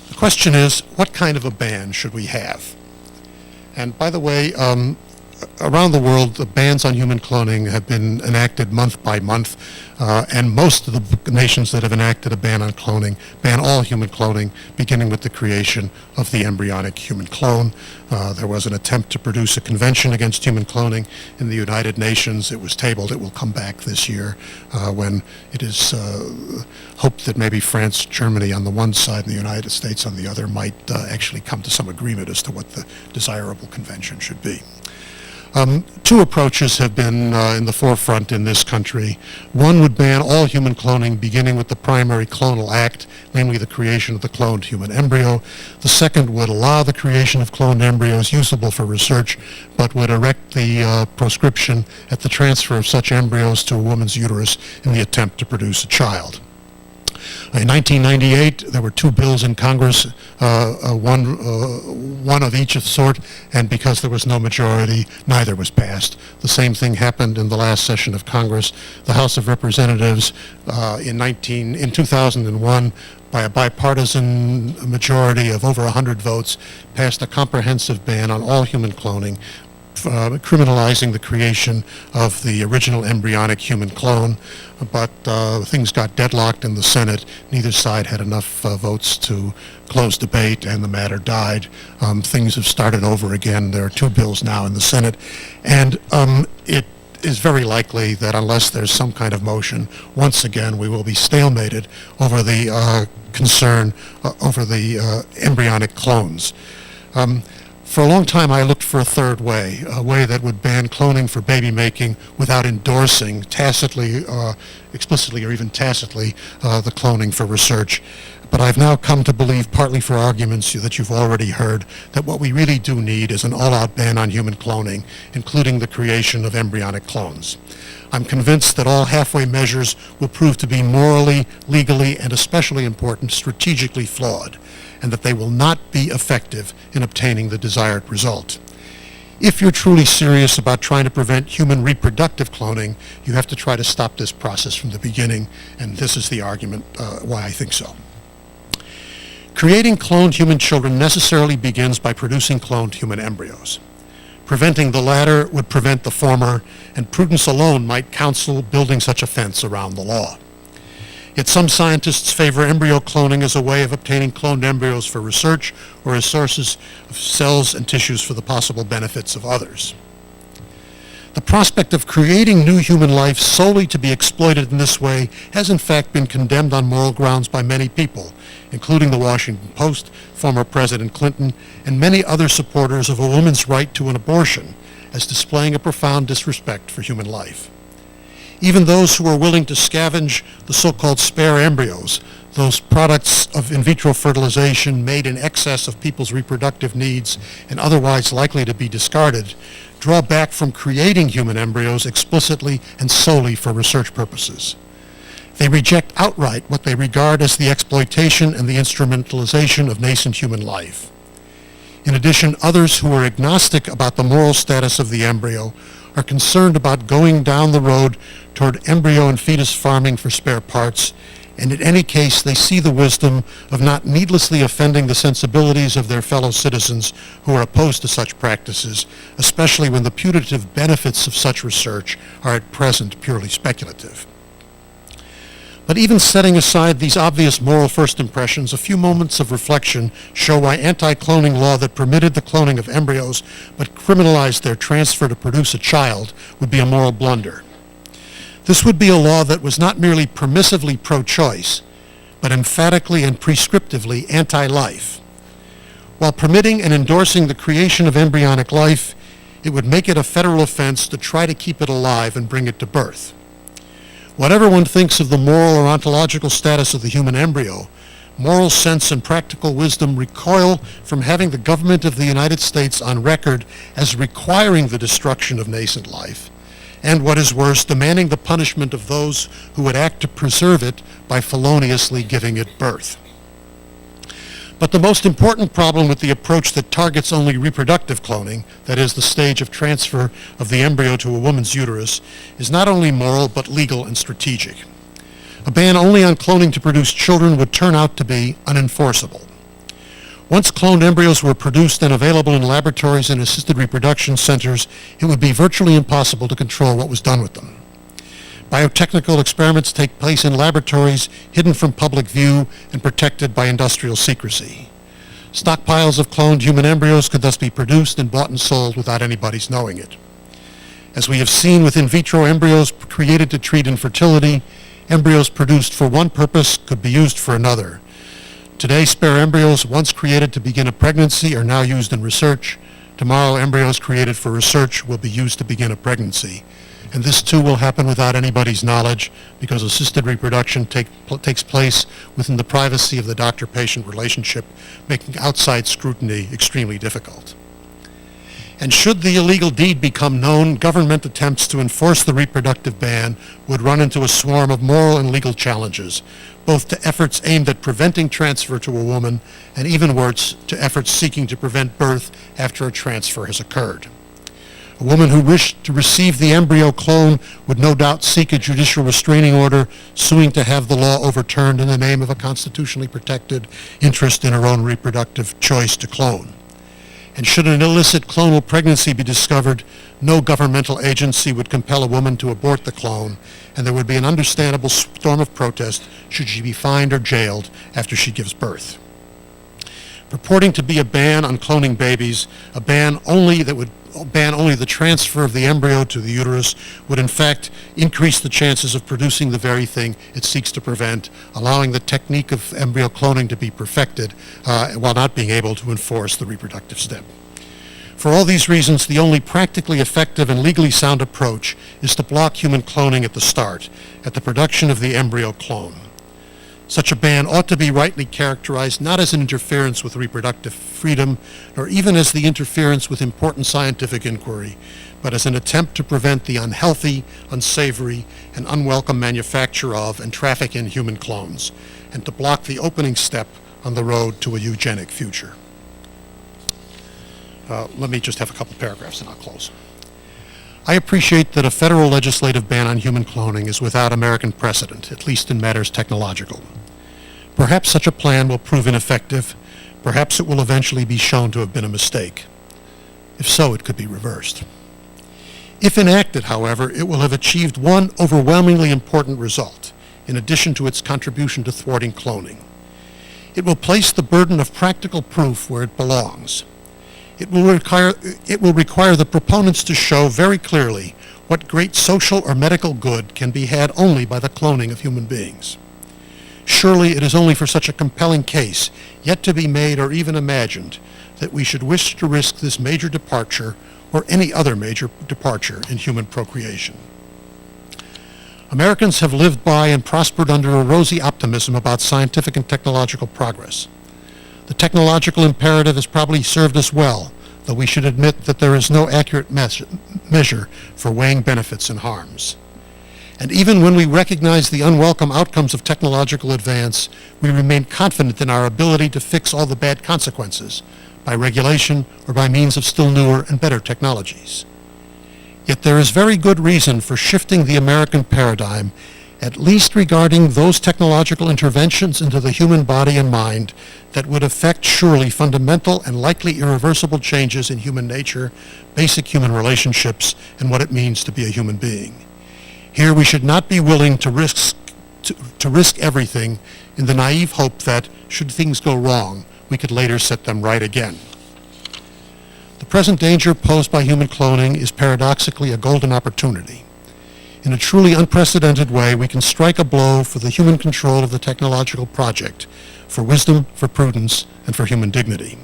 The question is, what kind of a ban should we have? And by the way, around the world, the bans on human cloning have been enacted month by month, and most of the nations that have enacted a ban on cloning ban all human cloning, beginning with the creation of the embryonic human clone. There was an attempt to produce a convention against human cloning in the United Nations. It was tabled. It will come back this year when it is hoped that maybe France, Germany on the one side and the United States on the other might actually come to some agreement as to what the desirable convention should be. Two approaches have been in the forefront in this country. One would ban all human cloning, beginning with the primary clonal act, namely the creation of the cloned human embryo. The second would allow the creation of cloned embryos usable for research, but would erect the proscription at the transfer of such embryos to a woman's uterus in the attempt to produce a child. In 1998, there were two bills in Congress, one of each sort, and because there was no majority, neither was passed. The same thing happened in the last session of Congress. The House of Representatives in 2001, by a bipartisan majority of over 100 votes, passed a comprehensive ban on all human cloning, criminalizing the creation of the original embryonic human clone, but things got deadlocked in the Senate. Neither side had enough votes to close debate, and the matter died. Things have started over again. There are two bills now in the Senate, and it is very likely that unless there's some kind of motion, once again we will be stalemated over the concern over the embryonic clones. For a long time, I looked for a third way, a way that would ban cloning for baby making without endorsing tacitly, explicitly, or even tacitly, the cloning for research. But I've now come to believe, partly for arguments that you've already heard, that what we really do need is an all-out ban on human cloning, including the creation of embryonic clones. I'm convinced that all halfway measures will prove to be morally, legally, and especially important, strategically flawed, and that they will not be effective in obtaining the desired result. If you're truly serious about trying to prevent human reproductive cloning, you have to try to stop this process from the beginning, and this is the argument why I think so. Creating cloned human children necessarily begins by producing cloned human embryos. Preventing the latter would prevent the former, and prudence alone might counsel building such a fence around the law. Yet some scientists favor embryo cloning as a way of obtaining cloned embryos for research or as sources of cells and tissues for the possible benefits of others. The prospect of creating new human life solely to be exploited in this way has in fact been condemned on moral grounds by many people, including the Washington Post, former President Clinton, and many other supporters of a woman's right to an abortion, as displaying a profound disrespect for human life. Even those who are willing to scavenge the so-called spare embryos, those products of in vitro fertilization made in excess of people's reproductive needs and otherwise likely to be discarded, draw back from creating human embryos explicitly and solely for research purposes. They reject outright what they regard as the exploitation and the instrumentalization of nascent human life. In addition, others who are agnostic about the moral status of the embryo are concerned about going down the road toward embryo and fetus farming for spare parts, and in any case they see the wisdom of not needlessly offending the sensibilities of their fellow citizens who are opposed to such practices, especially when the putative benefits of such research are at present purely speculative. But even setting aside these obvious moral first impressions, a few moments of reflection show why anti-cloning law that permitted the cloning of embryos but criminalized their transfer to produce a child would be a moral blunder. This would be a law that was not merely permissively pro-choice, but emphatically and prescriptively anti-life. While permitting and endorsing the creation of embryonic life, it would make it a federal offense to try to keep it alive and bring it to birth. Whatever one thinks of the moral or ontological status of the human embryo, moral sense and practical wisdom recoil from having the government of the United States on record as requiring the destruction of nascent life, and what is worse, demanding the punishment of those who would act to preserve it by feloniously giving it birth. But the most important problem with the approach that targets only reproductive cloning, that is, the stage of transfer of the embryo to a woman's uterus, is not only moral but legal and strategic. A ban only on cloning to produce children would turn out to be unenforceable. Once cloned embryos were produced and available in laboratories and assisted reproduction centers, it would be virtually impossible to control what was done with them. Biotechnical experiments take place in laboratories hidden from public view and protected by industrial secrecy. Stockpiles of cloned human embryos could thus be produced and bought and sold without anybody's knowing it. As we have seen with in vitro embryos created to treat infertility, embryos produced for one purpose could be used for another. Today, spare embryos once created to begin a pregnancy are now used in research. Tomorrow, embryos created for research will be used to begin a pregnancy. And this too will happen without anybody's knowledge because assisted reproduction takes place within the privacy of the doctor-patient relationship, making outside scrutiny extremely difficult. And should the illegal deed become known, government attempts to enforce the reproductive ban would run into a swarm of moral and legal challenges, both to efforts aimed at preventing transfer to a woman and even worse, to efforts seeking to prevent birth after a transfer has occurred. A woman who wished to receive the embryo clone would no doubt seek a judicial restraining order, suing to have the law overturned in the name of a constitutionally protected interest in her own reproductive choice to clone. And should an illicit clonal pregnancy be discovered, no governmental agency would compel a woman to abort the clone, and there would be an understandable storm of protest should she be fined or jailed after she gives birth. Purporting to be a ban on cloning babies, a ban only that would ban only the transfer of the embryo to the uterus, would in fact increase the chances of producing the very thing it seeks to prevent, allowing the technique of embryo cloning to be perfected while not being able to enforce the reproductive step. For all these reasons, the only practically effective and legally sound approach is to block human cloning at the start, at the production of the embryo clone. Such a ban ought to be rightly characterized not as an interference with reproductive freedom, nor even as the interference with important scientific inquiry, but as an attempt to prevent the unhealthy, unsavory, and unwelcome manufacture of and traffic in human clones, and to block the opening step on the road to a eugenic future. Let me just have a couple paragraphs and I'll close. I appreciate that a federal legislative ban on human cloning is without American precedent, at least in matters technological. Perhaps such a plan will prove ineffective. Perhaps it will eventually be shown to have been a mistake. If so, it could be reversed. If enacted, however, it will have achieved one overwhelmingly important result, in addition to its contribution to thwarting cloning. It will place the burden of practical proof where it belongs. It will require the proponents to show very clearly what great social or medical good can be had only by the cloning of human beings. Surely it is only for such a compelling case, yet to be made or even imagined, that we should wish to risk this major departure or any other major departure in human procreation. Americans have lived by and prospered under a rosy optimism about scientific and technological progress. The technological imperative has probably served us well, though we should admit that there is no accurate measure for weighing benefits and harms. And even when we recognize the unwelcome outcomes of technological advance, we remain confident in our ability to fix all the bad consequences by regulation or by means of still newer and better technologies. Yet there is very good reason for shifting the American paradigm, at least regarding those technological interventions into the human body and mind that would affect surely fundamental and likely irreversible changes in human nature, basic human relationships, and what it means to be a human being. Here we should not be willing to risk everything in the naive hope that, should things go wrong, we could later set them right again. The present danger posed by human cloning is paradoxically a golden opportunity. In a truly unprecedented way, we can strike a blow for the human control of the technological project, for wisdom, for prudence, and for human dignity.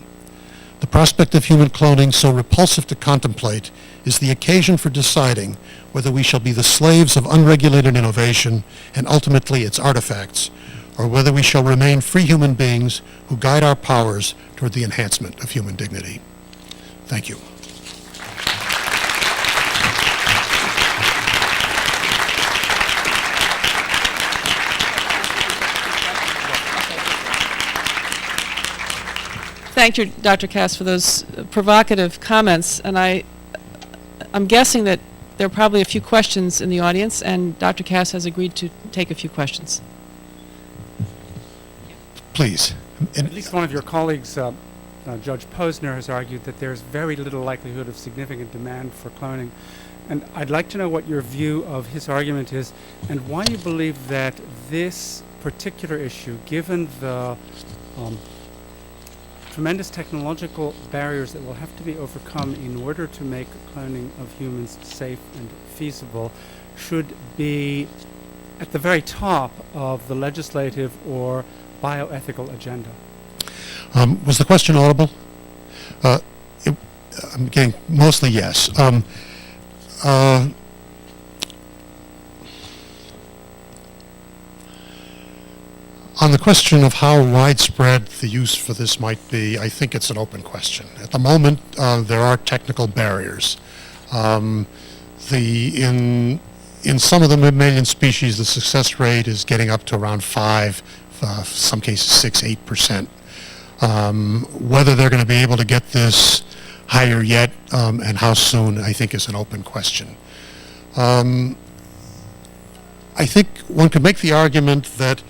The prospect of human cloning, so repulsive to contemplate, is the occasion for deciding whether we shall be the slaves of unregulated innovation and ultimately its artifacts, or whether we shall remain free human beings who guide our powers toward the enhancement of human dignity. Thank you. Thank you, Dr. Kass, for those provocative comments. And I'm guessing that there are probably a few questions in the audience, and Dr. Kass has agreed to take a few questions. Please. At least one of your colleagues Judge Posner has argued that there's very little likelihood of significant demand for cloning. And I'd like to know what your view of his argument is and why you believe that this particular issue, given the tremendous technological barriers that will have to be overcome in order to make cloning of humans safe and feasible, should be at the very top of the legislative or bioethical agenda. Was the question audible? I'm getting mostly yes. On the question of how widespread the use for this might be, I think it's an open question. At the moment, there are technical barriers. In some of the mammalian species, the success rate is getting up to around 5, some cases 6, 8%. Whether they're going to be able to get this higher yet and how soon, I think is an open question. I think one could make the argument that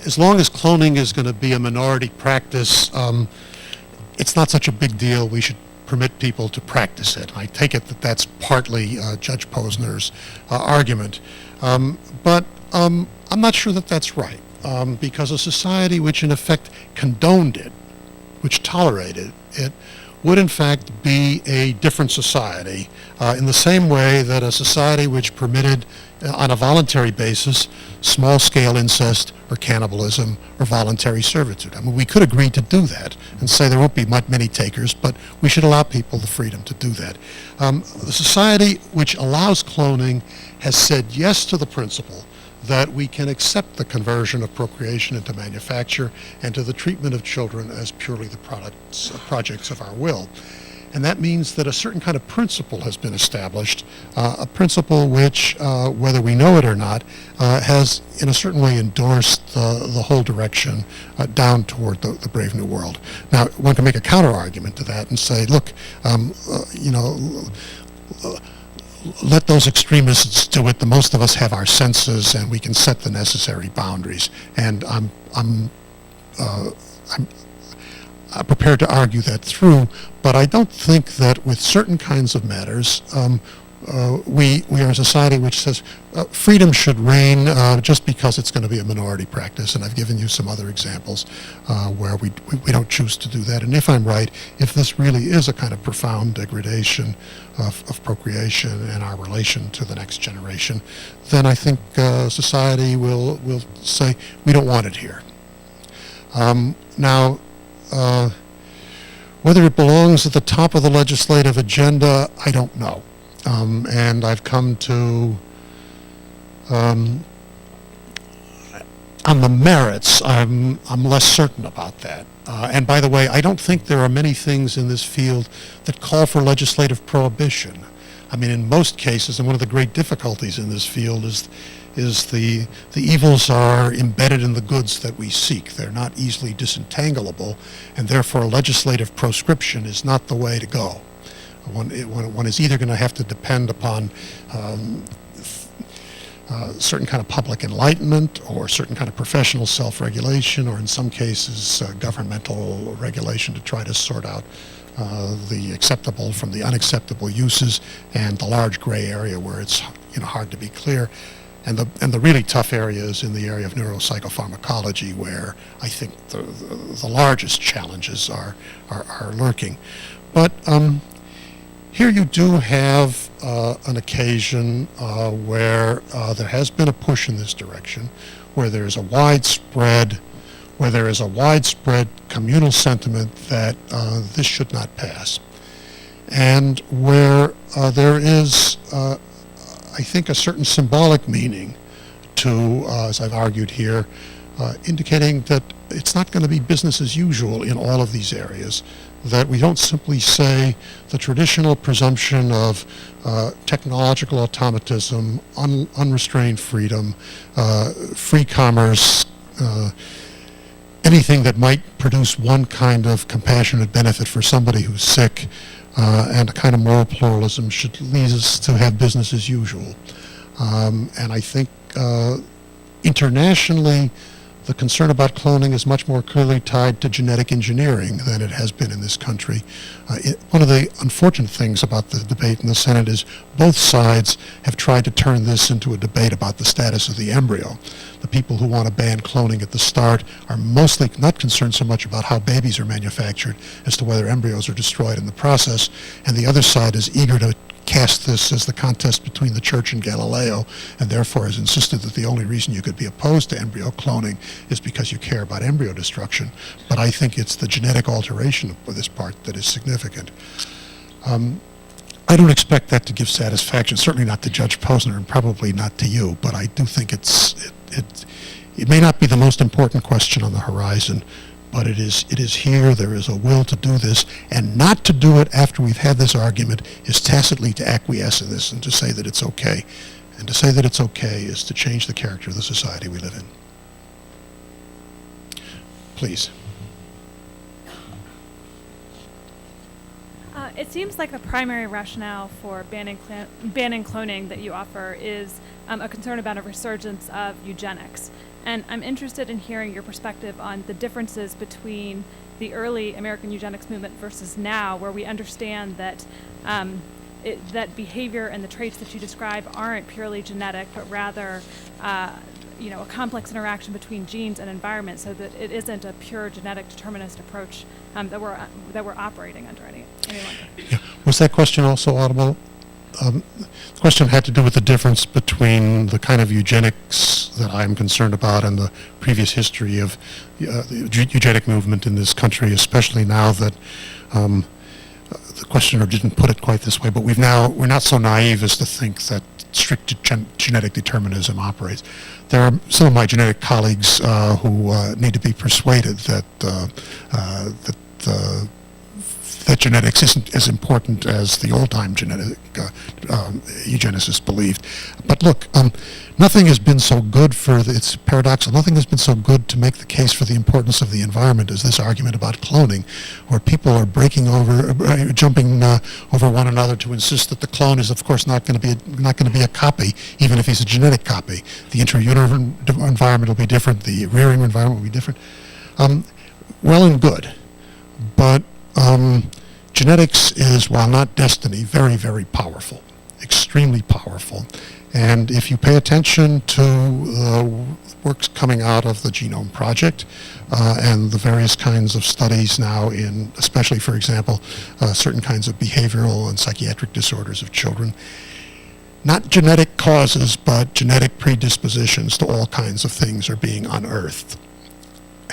as long as cloning is going to be a minority practice, it's not such a big deal. We should permit people to practice it. I take it that that's partly Judge Posner's argument. But I'm not sure that that's right, because a society which in effect condoned it, which tolerated it, would in fact be a different society, in the same way that a society which permitted on a voluntary basis small-scale incest or cannibalism or voluntary servitude. I mean, we could agree to do that and say there won't be many takers, but we should allow people the freedom to do that. The society which allows cloning has said yes to the principle that we can accept the conversion of procreation into manufacture and to the treatment of children as purely the projects of our will. And that means that a certain kind of principle has been established, a principle which, whether we know it or not, has in a certain way endorsed the whole direction down toward the Brave New World. Now, one can make a counter-argument to that and say, look, let those extremists do it. The most of us have our senses, and we can set the necessary boundaries. And I'm prepared to argue that through, but I don't think that with certain kinds of matters, we are a society which says freedom should reign just because it's going to be a minority practice. And I've given you some other examples where we don't choose to do that. And if I'm right, if this really is a kind of profound degradation of procreation and our relation to the next generation, then I think society will say, we don't want it here. Now, whether it belongs at the top of the legislative agenda, I don't know. And I've come to, on the merits, I'm less certain about that. And by the way, I don't think there are many things in this field that call for legislative prohibition. I mean, in most cases, and one of the great difficulties in this field is the evils are embedded in the goods that we seek. They're not easily disentangleable, and therefore legislative proscription is not the way to go. One is either going to have to depend upon certain kind of public enlightenment or certain kind of professional self-regulation, or in some cases governmental regulation to try to sort out the acceptable from the unacceptable uses and the large gray area where it's hard to be clear. And the really tough area is in the area of neuropsychopharmacology, where I think the largest challenges are lurking. But here you do have an occasion where there has been a push in this direction, where there is a widespread communal sentiment that this should not pass, and where there is, I think, a certain symbolic meaning to, as I've argued here, indicating that it's not going to be business as usual in all of these areas, that we don't simply say the traditional presumption of technological automatism, unrestrained freedom, free commerce, anything that might produce one kind of compassionate benefit for somebody who's sick, and a kind of moral pluralism should lead us to have business as usual. And I think internationally, the concern about cloning is much more clearly tied to genetic engineering than it has been in this country. One of the unfortunate things about the debate in the Senate is both sides have tried to turn this into a debate about the status of the embryo. The people who want to ban cloning at the start are mostly not concerned so much about how babies are manufactured as to whether embryos are destroyed in the process, and the other side is eager to cast this as the contest between the church and Galileo, and therefore has insisted that the only reason you could be opposed to embryo cloning is because you care about embryo destruction. But I think it's the genetic alteration of this part that is significant. I don't expect that to give satisfaction, certainly not to Judge Posner and probably not to you, but I do think it may not be the most important question on the horizon, but it is here. There is a will to do this, and not to do it after we've had this argument is tacitly to acquiesce in this and to say that it's okay. And to say that it's okay is to change the character of the society we live in. Please. It seems like the primary rationale for banning cloning that you offer is a concern about a resurgence of eugenics. And I'm interested in hearing your perspective on the differences between the early American eugenics movement versus now, where we understand that that behavior and the traits that you describe aren't purely genetic, but rather a complex interaction between genes and environment, so that it isn't a pure genetic determinist approach that we're operating under any longer. Yeah. Was that question also audible? The question had to do with the difference between the kind of eugenics that I'm concerned about and the previous history of the eugenic movement in this country, especially now that the questioner didn't put it quite this way, but we're not so naive as to think that strict genetic determinism operates. There are some of my genetic colleagues who need to be persuaded that that genetics isn't as important as the old-time eugenicists believed. But look, nothing has been so good it's paradoxical, nothing has been so good to make the case for the importance of the environment as this argument about cloning, where people are jumping over one another to insist that the clone is, of course, not going to be a copy, even if he's a genetic copy. The intrauterine environment will be different, the rearing environment will be different. Well and good, but genetics is, while not destiny, very, very powerful, extremely powerful. And if you pay attention to the works coming out of the Genome Project and the various kinds of studies now in, especially, for example, certain kinds of behavioral and psychiatric disorders of children, not genetic causes, but genetic predispositions to all kinds of things are being unearthed.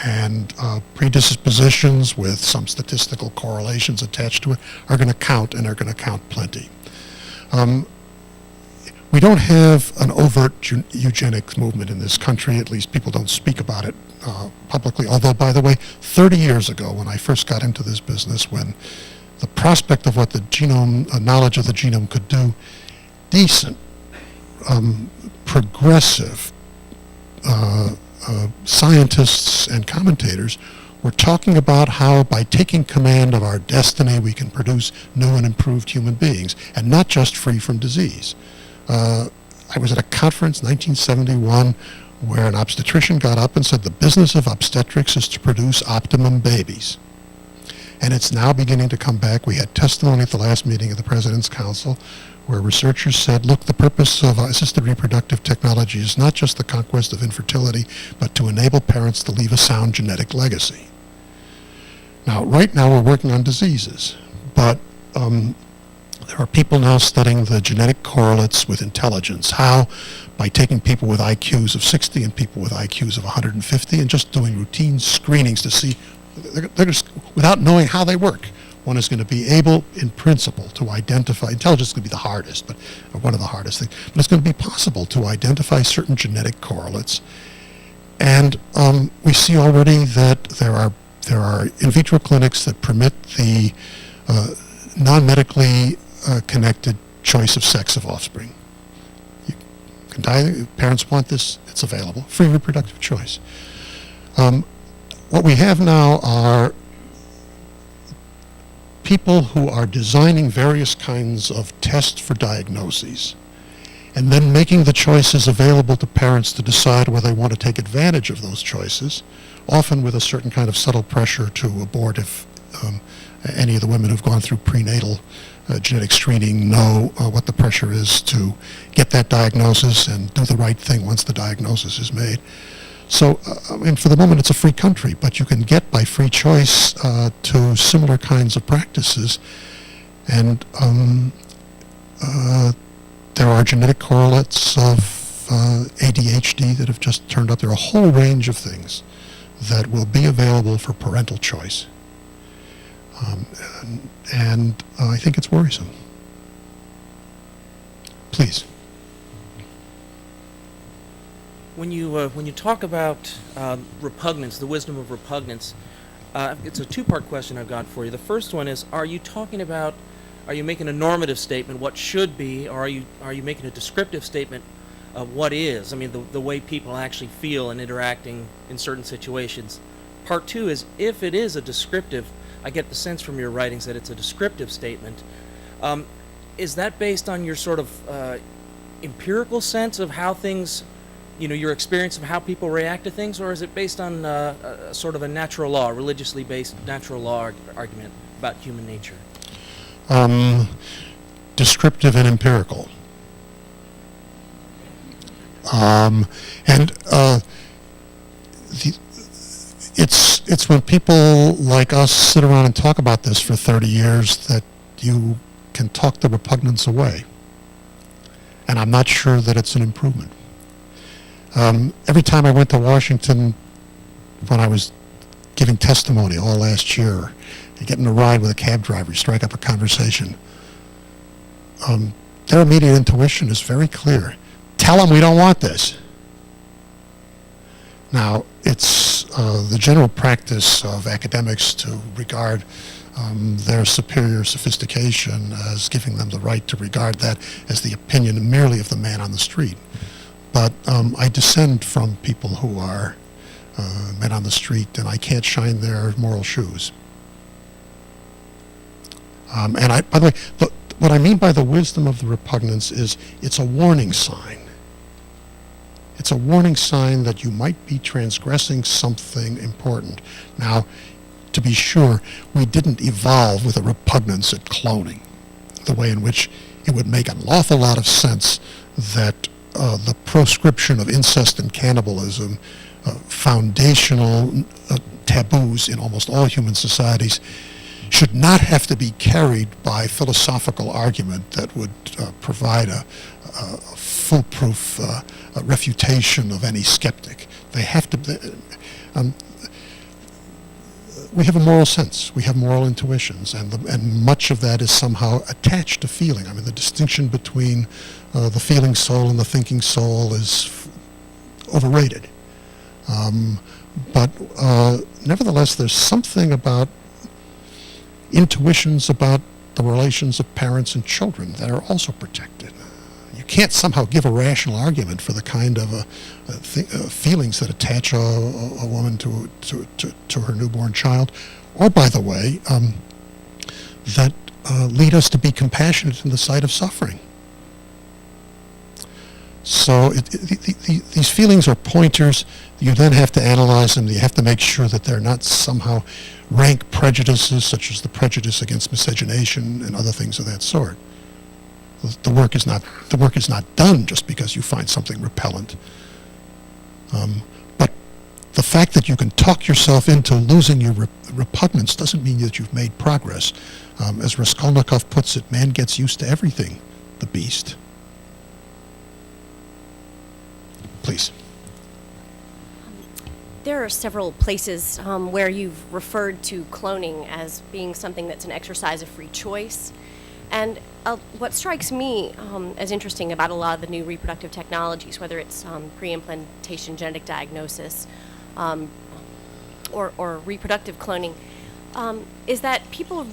And predispositions with some statistical correlations attached to it are going to count, and are going to count plenty. We don't have an overt eugenics movement in this country, at least people don't speak about it publicly, although, by the way, 30 years ago when I first got into this business, when the prospect of what the genome, knowledge of the genome could do, decent, progressive, scientists and commentators were talking about how by taking command of our destiny we can produce new and improved human beings, and not just free from disease. I was at a conference, 1971, where an obstetrician got up and said the business of obstetrics is to produce optimum babies. And it's now beginning to come back. We had testimony at the last meeting of the President's Council where researchers said, look, the purpose of assisted reproductive technology is not just the conquest of infertility, but to enable parents to leave a sound genetic legacy. Now, right now we're working on diseases, but there are people now studying the genetic correlates with intelligence. How? By taking people with IQs of 60 and people with IQs of 150 and just doing routine screenings to see, they're just, without knowing how they work. One is going to be able, in principle, to identify, intelligence is going to be the hardest, but one of the hardest things, but it's going to be possible to identify certain genetic correlates. And we see already that there are in vitro clinics that permit the non-medically connected choice of sex of offspring. You can die, parents want this, it's available, free reproductive choice. What we have now are people who are designing various kinds of tests for diagnoses. and then making the choices available to parents to decide whether they want to take advantage of those choices, often with a certain kind of subtle pressure to abort if any of the women who've gone through prenatal genetic screening know what the pressure is to get that diagnosis and do the right thing once the diagnosis is made. So, I mean, for the moment, it's a free country, but you can get by free choice to similar kinds of practices. And there are genetic correlates of ADHD that have just turned up. There are a whole range of things that will be available for parental choice. And I think it's worrisome. Please. When you talk about repugnance, the wisdom of repugnance, it's a two-part question I've got for you. The first one is: are you making a normative statement, what should be, or are you making a descriptive statement of what is? I mean, the way people actually feel and interacting in certain situations. Part two is, if it is a descriptive, I get the sense from your writings that it's a descriptive statement. Is that based on your sort of empirical sense of how things, your experience of how people react to things, or is it based on sort of a natural law, religiously based natural law argument about human nature? Descriptive and empirical. It's when people like us sit around and talk about this for 30 years that you can talk the repugnance away. And I'm not sure that it's an improvement. Every time I went to Washington when I was giving testimony all last year, and getting a ride with a cab driver, you strike up a conversation, their immediate intuition is very clear. Tell them we don't want this. Now, it's the general practice of academics to regard their superior sophistication as giving them the right to regard that as the opinion merely of the man on the street. But I descend from people who are men on the street, and I can't shine their moral shoes. By the way, what I mean by the wisdom of the repugnance is it's a warning sign. It's a warning sign that you might be transgressing something important. Now, to be sure, we didn't evolve with a repugnance at cloning, the way in which it would make an awful lot of sense that the proscription of incest and cannibalism, foundational taboos in almost all human societies, should not have to be carried by philosophical argument that would provide a foolproof refutation of any skeptic. They have to. We have a moral sense. We have moral intuitions, and much of that is somehow attached to feeling. I mean, the distinction between the feeling soul and the thinking soul is overrated. But nevertheless, there's something about intuitions about the relations of parents and children that are also protected. You can't somehow give a rational argument for the kind of feelings that attach a woman to her newborn child, or, by the way, that lead us to be compassionate in the sight of suffering. So these feelings are pointers. You then have to analyze them. You have to make sure that they're not somehow rank prejudices, such as the prejudice against miscegenation and other things of that sort. The work is not done just because you find something repellent. But the fact that you can talk yourself into losing your repugnance doesn't mean that you've made progress. As Raskolnikov puts it, man gets used to everything, the beast. Please. There are several places where you've referred to cloning as being something that's an exercise of free choice. And what strikes me as interesting about a lot of the new reproductive technologies, whether it's pre-implantation genetic diagnosis or reproductive cloning, is that people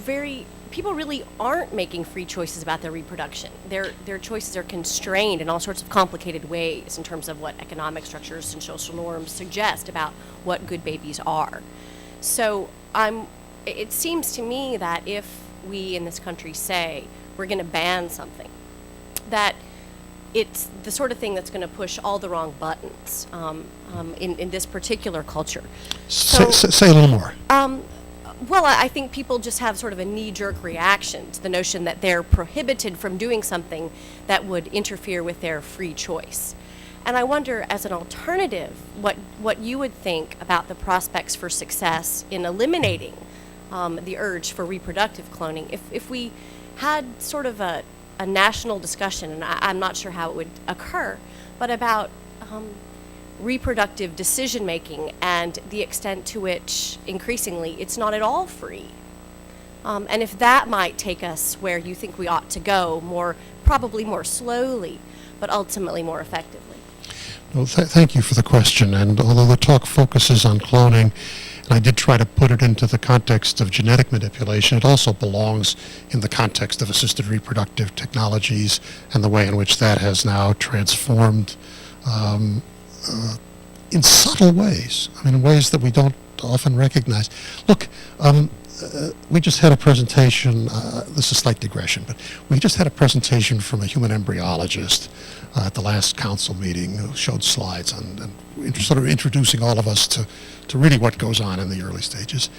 really aren't making free choices about their reproduction. Their choices are constrained in all sorts of complicated ways in terms of what economic structures and social norms suggest about what good babies are. So it seems to me that if we in this country say we're going to ban something, that it's the sort of thing that's going to push all the wrong buttons in this particular culture. Say a little more. Well, I think people just have sort of a knee-jerk reaction to the notion that they're prohibited from doing something that would interfere with their free choice. And I wonder, as an alternative, what you would think about the prospects for success in eliminating the urge for reproductive cloning. If we had sort of a national discussion, and I'm not sure how it would occur, but about reproductive decision-making and the extent to which, increasingly, it's not at all free. And if that might take us where you think we ought to go, probably more slowly, but ultimately more effectively. Well, thank you for the question. And although the talk focuses on cloning, and I did try to put it into the context of genetic manipulation, it also belongs in the context of assisted reproductive technologies and the way in which that has now transformed in subtle ways, in ways that we don't often recognize. Look, we just had a presentation, this is a slight digression, but we just had a presentation from a human embryologist at the last council meeting who showed slides and sort of introducing all of us to really what goes on in the early stages.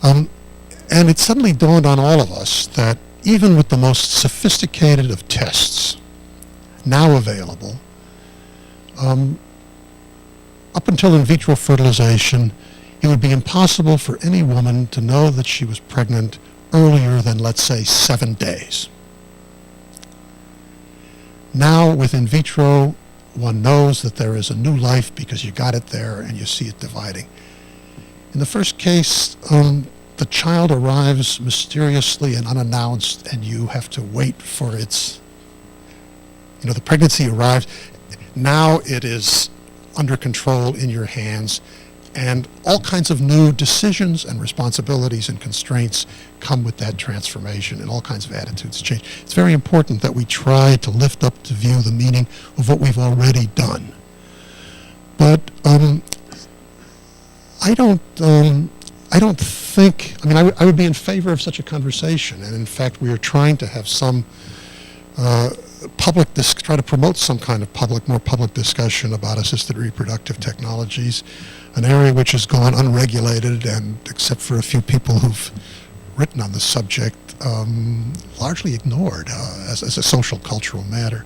And it suddenly dawned on all of us that even with the most sophisticated of tests now available, up until in vitro fertilization, it would be impossible for any woman to know that she was pregnant earlier than, let's say, 7 days. Now, with in vitro, one knows that there is a new life because you got it there and you see it dividing. In the first case, the child arrives mysteriously and unannounced, and you have to wait for its, the pregnancy arrives. Now it is under control in your hands, and all kinds of new decisions and responsibilities and constraints come with that transformation, and all kinds of attitudes change. It's very important that we try to lift up to view the meaning of what we've already done. But I don't think, I would be in favor of such a conversation, and in fact we are trying to have some try to promote some kind of more public discussion about assisted reproductive technologies, an area which has gone unregulated and, except for a few people who've written on the subject, largely ignored as a social cultural matter.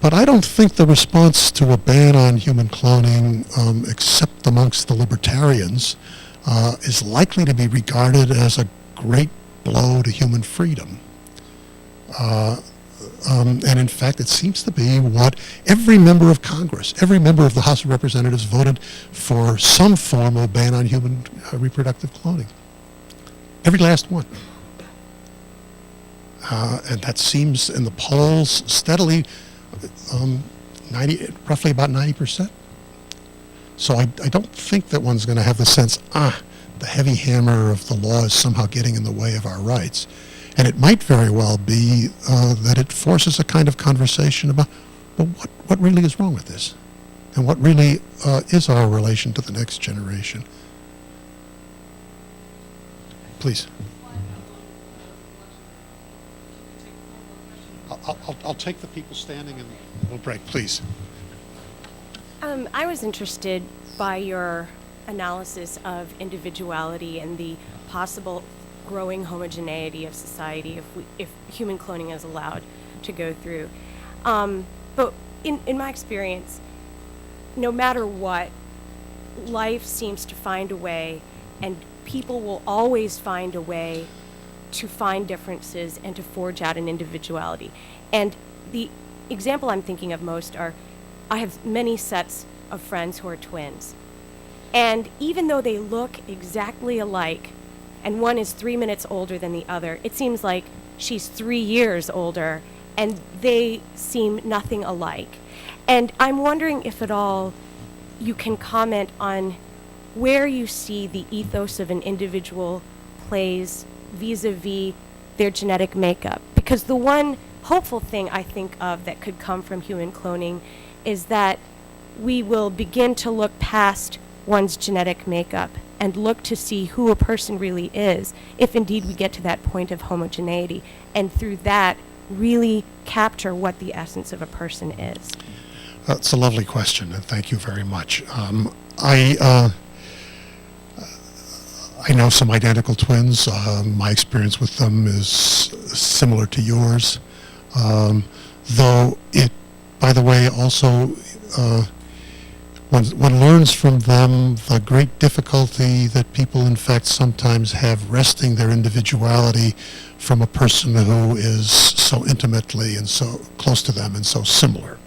But I don't think the response to a ban on human cloning, except amongst the libertarians, is likely to be regarded as a great blow to human freedom. And in fact, it seems to be what every member of Congress, every member of the House of Representatives voted for some form of ban on human reproductive cloning. Every last one. And that seems in the polls steadily, roughly about 90%. So I don't think that one's going to have the sense, the heavy hammer of the law is somehow getting in the way of our rights. And it might very well be that it forces a kind of conversation about, well, what really is wrong with this? And what really is our relation to the next generation? Please. I'll take the people standing and we'll break, please. I was interested by your analysis of individuality and the possible growing homogeneity of society if human cloning is allowed to go through. But in my experience, no matter what, life seems to find a way, and people will always find a way to find differences and to forge out an individuality. And the example I'm thinking of most are, I have many sets of friends who are twins. And even though they look exactly alike, and one is 3 minutes older than the other, it seems like she's 3 years older, and they seem nothing alike. And I'm wondering if at all you can comment on where you see the ethos of an individual plays vis-a-vis their genetic makeup. Because the one hopeful thing I think of that could come from human cloning is that we will begin to look past one's genetic makeup and look to see who a person really is, if indeed we get to that point of homogeneity. And through that, really capture what the essence of a person is? That's a lovely question, and thank you very much. I know some identical twins. My experience with them is similar to yours, though it, by the way, also one learns from them the great difficulty that people, in fact, sometimes have wresting their individuality from a person who is so intimately and so close to them and so similar.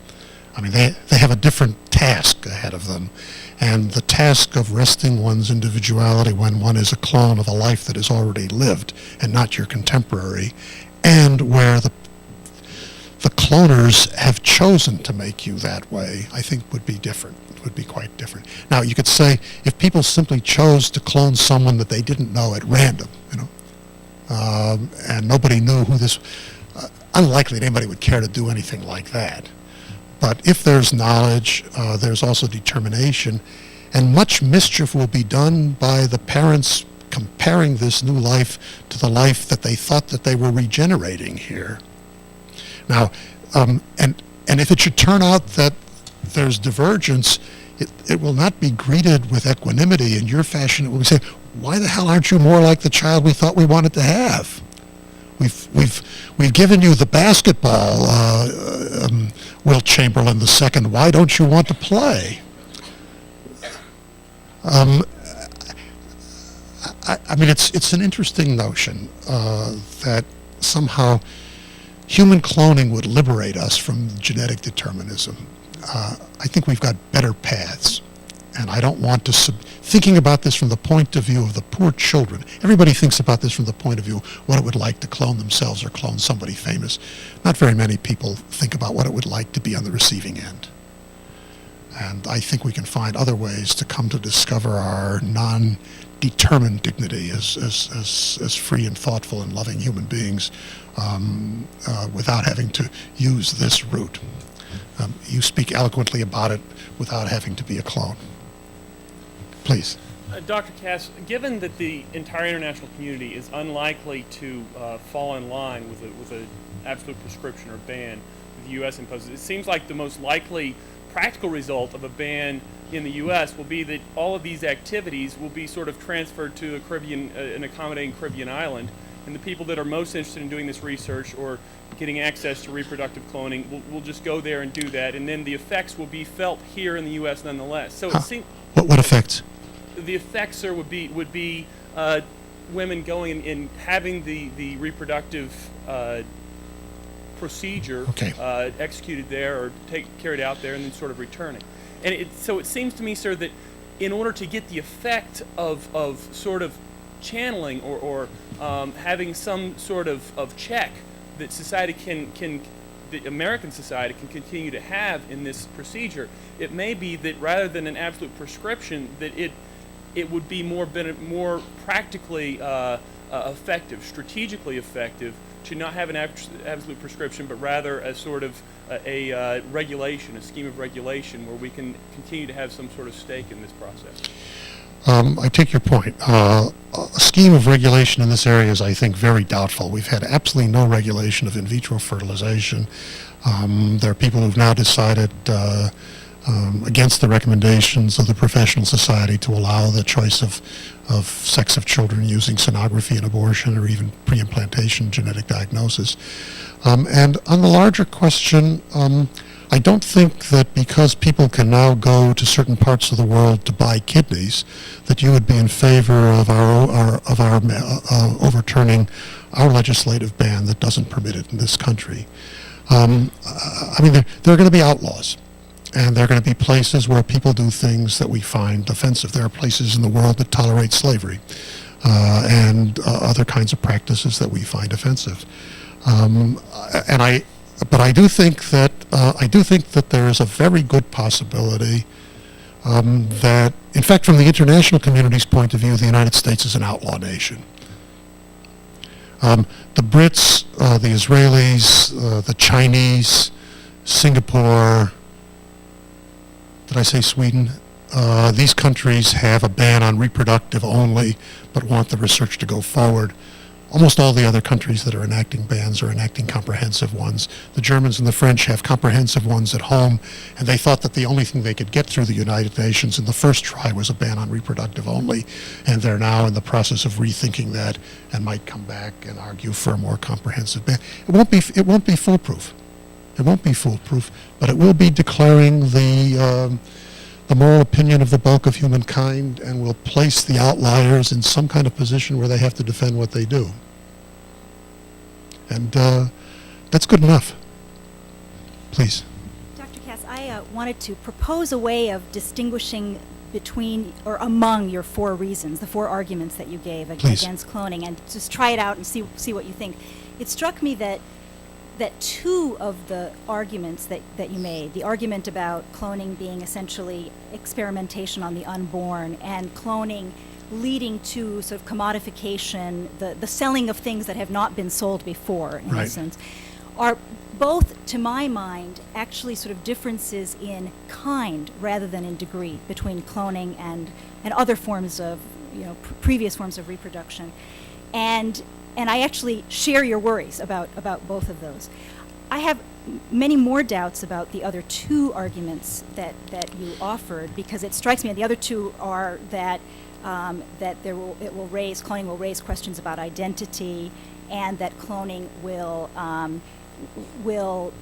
I mean, they have a different task ahead of them. And the task of wresting one's individuality when one is a clone of a life that is already lived and not your contemporary, and where the cloners have chosen to make you that way, I think would be different. It would be quite different. Now, you could say if people simply chose to clone someone that they didn't know at random, and nobody knew who this, unlikely that anybody would care to do anything like that. But if there's knowledge, there's also determination, and much mischief will be done by the parents comparing this new life to the life that they thought that they were regenerating here. Now, and if it should turn out that there's divergence, it will not be greeted with equanimity in your fashion. It will be said, why the hell aren't you more like the child we thought we wanted to have? We've given you the basketball, Wilt Chamberlain II. Why don't you want to play? I mean, it's an interesting notion that somehow human cloning would liberate us from genetic determinism. I think we've got better paths, and I don't want to thinking about this from the point of view of the poor children. Everybody thinks about this from the point of view what it would like to clone themselves or clone somebody famous. Not very many people think about what it would like to be on the receiving end. And I think we can find other ways to come to discover our non-determined dignity as free and thoughtful and loving human beings without having to use this route. You speak eloquently about it without having to be a clone. Please. Dr. Kass, given that the entire international community is unlikely to fall in line with an absolute prescription or ban that the U.S. imposes, it seems like the most likely practical result of a ban in the U.S. will be that all of these activities will be sort of transferred to a Caribbean, an accommodating Caribbean island, and the people that are most interested in doing this research or getting access to reproductive cloning will just go there and do that, and then the effects will be felt here in the U.S. nonetheless. So it seems. What effects? The effects, sir, would be women going and having the reproductive procedure executed there or carried out there and then sort of returning. And so it seems to me, sir, that in order to get the effect of sort of channeling or having some sort of check that society the American society can continue to have in this procedure, it may be that rather than an absolute prescription, that it would be more practically effective, strategically effective, to not have an absolute prescription, but rather a sort of a regulation, a scheme of regulation, where we can continue to have some sort of stake in this process. I take your point. A scheme of regulation in this area is, I think, very doubtful. We've had absolutely no regulation of in vitro fertilization. There are people who've now decided against the recommendations of the professional society to allow the choice of sex of children using sonography and abortion or even pre-implantation genetic diagnosis. And on the larger question, I don't think that because people can now go to certain parts of the world to buy kidneys, that you would be in favor of our overturning our legislative ban that doesn't permit it in this country. I mean, there are going to be outlaws. And there are going to be places where people do things that we find offensive. There are places in the world that tolerate slavery and other kinds of practices that we find offensive. But I do think that there is a very good possibility that, in fact, from the international community's point of view, the United States is an outlaw nation. The Brits, the Israelis, the Chinese, Singapore. Did I say Sweden? These countries have a ban on reproductive only, but want the research to go forward. Almost all the other countries that are enacting bans are enacting comprehensive ones. The Germans and the French have comprehensive ones at home, and they thought that the only thing they could get through the United Nations in the first try was a ban on reproductive only, and they're now in the process of rethinking that and might come back and argue for a more comprehensive ban. It won't be foolproof. It won't be foolproof, but it will be declaring the moral opinion of the bulk of humankind, and will place the outliers in some kind of position where they have to defend what they do. And that's good enough. Please. Dr. Kass, I wanted to propose a way of distinguishing between or among your 4 reasons, the 4 arguments that you gave Please. against cloning, and just try it out and see what you think. It struck me that 2 of the arguments that you made, the argument about cloning being essentially experimentation on the unborn, and cloning leading to sort of commodification, the selling of things that have not been sold before, in Right. a sense, are both, to my mind, actually sort of differences in kind rather than in degree between cloning and other forms of, previous forms of reproduction. And I actually share your worries about both of those. I have many more doubts about the other 2 arguments that you offered, because it strikes me, and the other 2 are that cloning will raise questions about identity, and that cloning will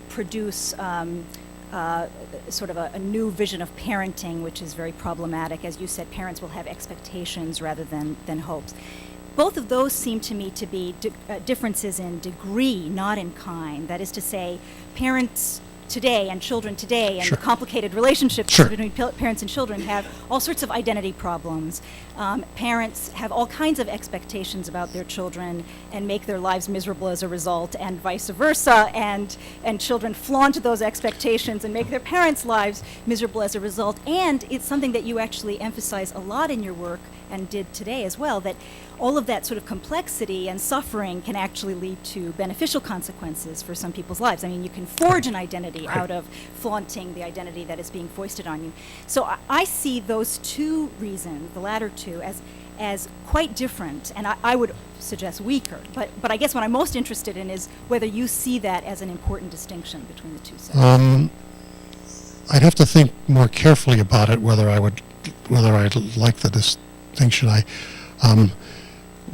produce sort of a new vision of parenting, which is very problematic. As you said, parents will have expectations rather than hopes. Both of those seem to me to be differences in degree, not in kind. That is to say, parents today and children today, and Sure. the complicated relationships Sure. between parents and children have all sorts of identity problems. Parents have all kinds of expectations about their children and make their lives miserable as a result, and vice versa, and children flaunt those expectations and make their parents' lives miserable as a result. And it's something that you actually emphasize a lot in your work, and did today as well, that all of that sort of complexity and suffering can actually lead to beneficial consequences for some people's lives. I mean, you can forge an identity Right. out of flaunting the identity that is being foisted on you. So I see those 2 reasons, the latter 2, as quite different, and I would suggest weaker. But I guess what I'm most interested in is whether you see that as an important distinction between the 2 sides. I'd have to think more carefully about it whether I'd like the distinction.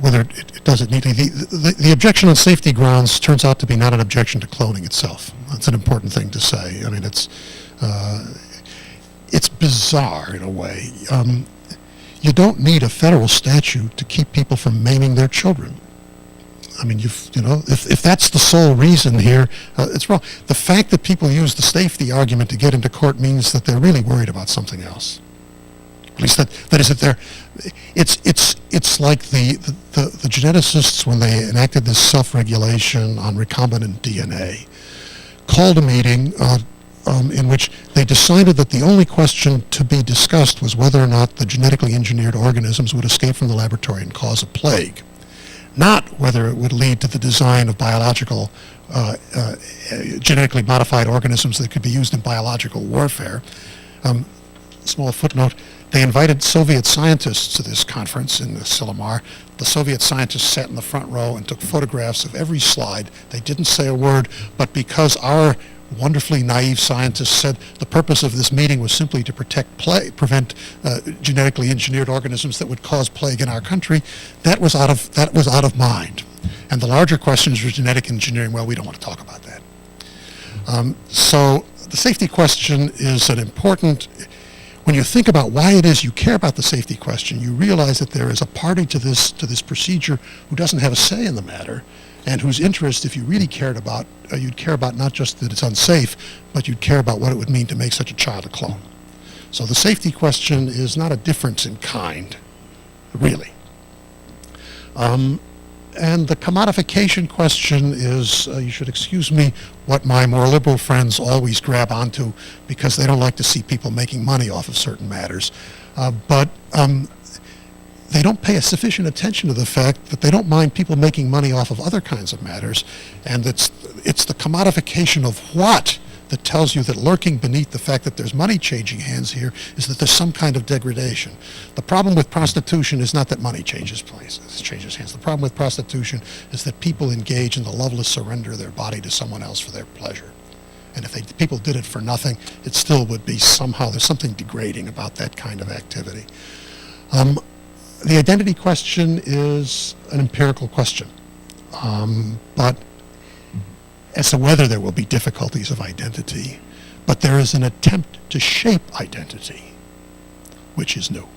Whether it does it neatly. The objection on safety grounds turns out to be not an objection to cloning itself. That's an important thing to say. I mean, it's bizarre in a way. You don't need a federal statute to keep people from maiming their children. I mean, if that's the sole reason here, it's wrong. The fact that people use the safety argument to get into court means that they're really worried about something else. At least that is that they're. It's like the geneticists, when they enacted this self-regulation on recombinant DNA, called a meeting in which they decided that the only question to be discussed was whether or not the genetically engineered organisms would escape from the laboratory and cause a plague, not whether it would lead to the design of biological, genetically modified organisms that could be used in biological warfare. Small footnote. They invited Soviet scientists to this conference in Seymour. The Soviet scientists sat in the front row and took photographs of every slide. They didn't say a word, but because our wonderfully naive scientists said the purpose of this meeting was simply to prevent genetically engineered organisms that would cause plague in our country, that was out of mind. And the larger questions were genetic engineering. Well, we don't want to talk about that. So the safety question is an important. When you think about why it is you care about the safety question, you realize that there is a party to this procedure who doesn't have a say in the matter, and whose interest, if you really cared about, you'd care about not just that it's unsafe, but you'd care about what it would mean to make such a child a clone. So the safety question is not a difference in kind, really. And the commodification question is, you should excuse me, what my more liberal friends always grab onto because they don't like to see people making money off of certain matters. But they don't pay a sufficient attention to the fact that they don't mind people making money off of other kinds of matters. And it's the commodification of what that tells you that lurking beneath the fact that there's money changing hands here is that there's some kind of degradation. The problem with prostitution is not that money changes hands. The problem with prostitution is that people engage in the loveless surrender of their body to someone else for their pleasure. And if people did it for nothing, it still would be somehow, there's something degrading about that kind of activity. The identity question is an empirical question. But as to whether there will be difficulties of identity, but there is an attempt to shape identity, which is new.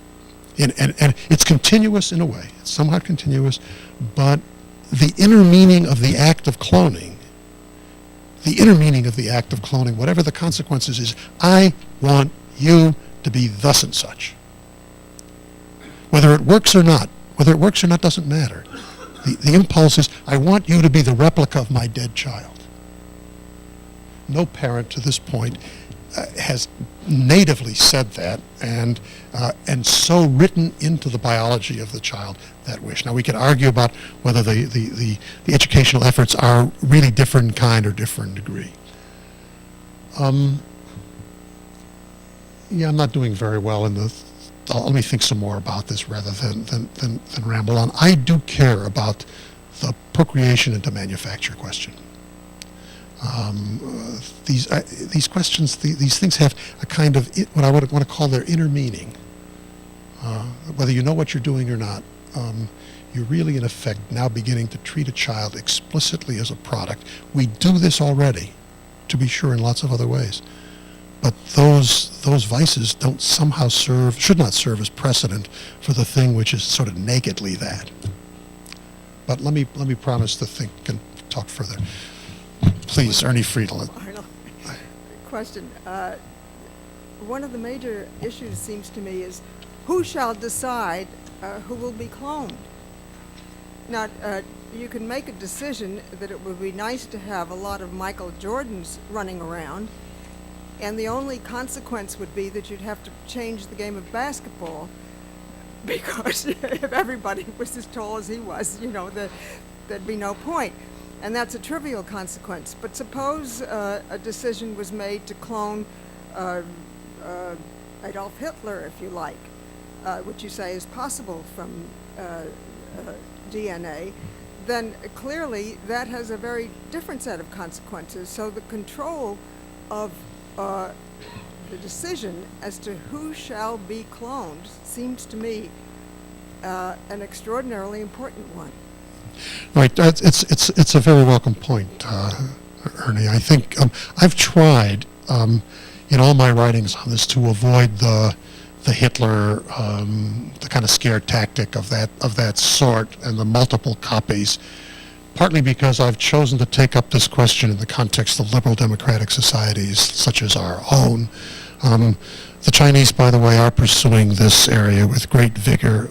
And it's continuous in a way. It's somewhat continuous, but the inner meaning of the act of cloning, whatever the consequences is, I want you to be thus and such. Whether it works or not doesn't matter. The impulse is, I want you to be the replica of my dead child. No parent to this point has natively said that and so written into the biology of the child that wish. Now we could argue about whether the educational efforts are really different in kind or different degree. I'm not doing very well in the. Let me think some more about this rather than ramble on. I do care about the procreation into manufacture question. These questions, these things have a kind of what I would want to call their inner meaning. Whether you know what you're doing or not, you're really in effect now beginning to treat a child explicitly as a product. We do this already, to be sure, in lots of other ways. But those vices don't somehow should not serve as precedent for the thing which is sort of nakedly that. But let me promise to think and talk further. Please, Ernie Friedel. Question. One of the major issues, seems to me, is who shall decide who will be cloned? Now, you can make a decision that it would be nice to have a lot of Michael Jordans running around, and the only consequence would be that you'd have to change the game of basketball, because if everybody was as tall as he was, there'd be no point. And that's a trivial consequence. But suppose a decision was made to clone Adolf Hitler, if you like, which you say is possible from DNA, then clearly that has a very different set of consequences. So the control of the decision as to who shall be cloned seems to me an extraordinarily important one. Right, it's a very welcome point, Ernie. I think I've tried in all my writings on this to avoid the Hitler, the kind of scare tactic of that sort and the multiple copies, partly because I've chosen to take up this question in the context of liberal democratic societies such as our own. The Chinese, by the way, are pursuing this area with great vigor.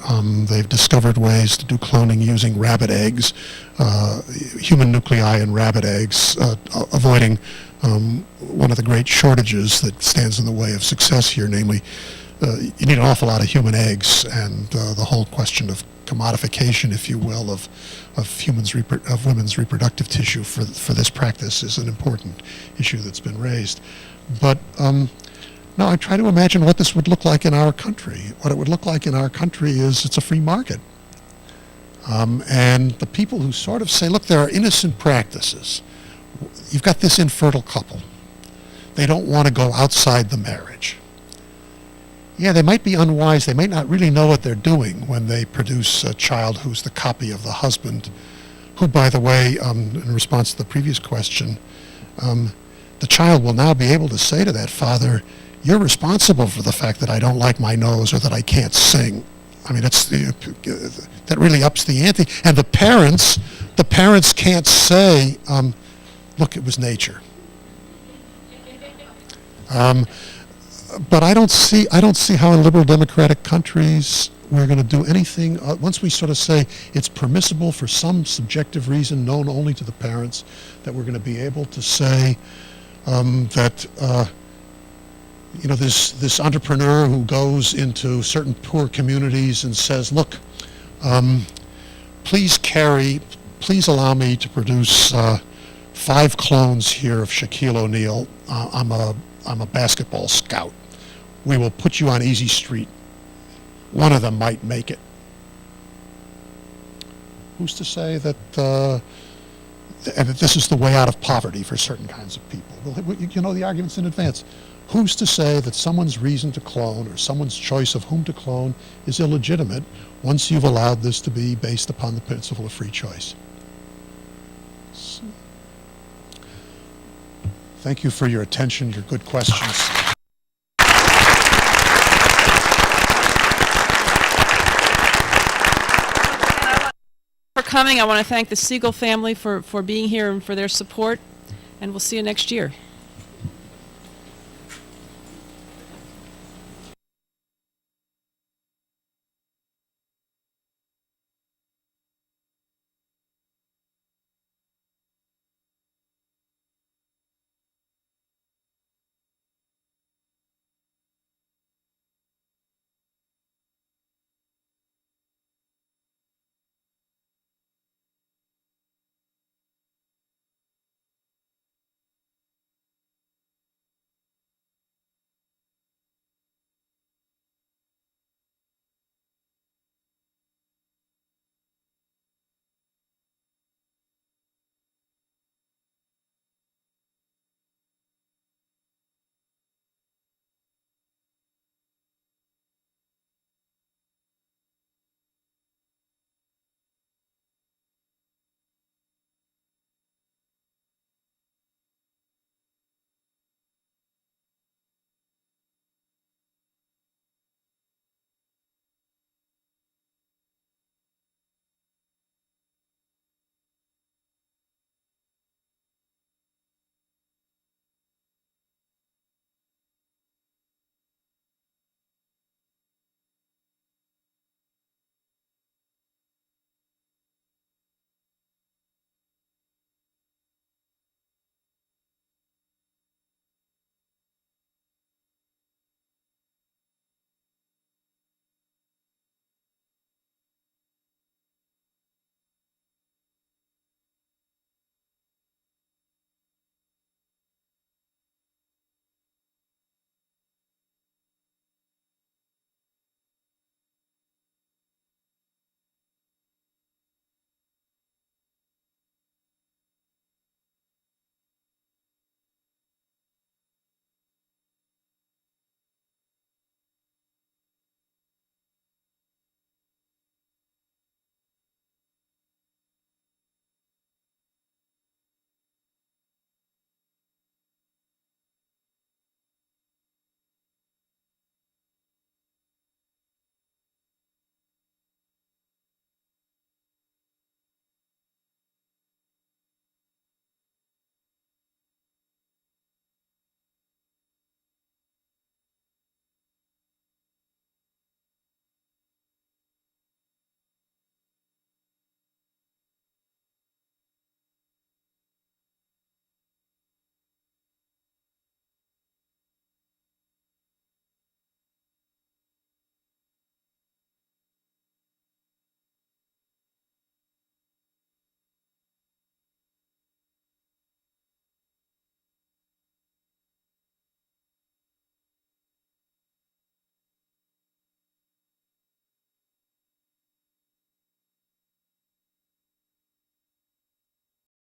They've discovered ways to do cloning using rabbit eggs, human nuclei in rabbit eggs, avoiding one of the great shortages that stands in the way of success here, namely, you need an awful lot of human eggs, and the whole question of commodification, if you will, of women's reproductive tissue for this practice is an important issue that's been raised. But now I try to imagine what this would look like in our country. What it would look like in our country is it's a free market. And the people who sort of say, look, there are innocent practices. You've got this infertile couple. They don't want to go outside the marriage. Yeah, they might be unwise. They might not really know what they're doing when they produce a child who's the copy of the husband, who, by the way, in response to the previous question, the child will now be able to say to that father, you're responsible for the fact that I don't like my nose or that I can't sing. I mean, that really ups the ante. And the parents can't say, look, it was nature. But I don't see how in liberal democratic countries we're going to do anything. Once we sort of say it's permissible for some subjective reason known only to the parents, that we're going to be able to say that this entrepreneur who goes into certain poor communities and says, look, please allow me to produce 5 clones here of Shaquille O'Neal. I'm a basketball scout. We will put you on Easy Street. One of them might make it. Who's to say that and that this is the way out of poverty for certain kinds of people? Well, you know the arguments in advance. Who's to say that someone's reason to clone or someone's choice of whom to clone is illegitimate once you've allowed this to be based upon the principle of free choice? Thank you for your attention, your good questions. For coming, I want to thank the Siegel family for being here and for their support, and we'll see you next year.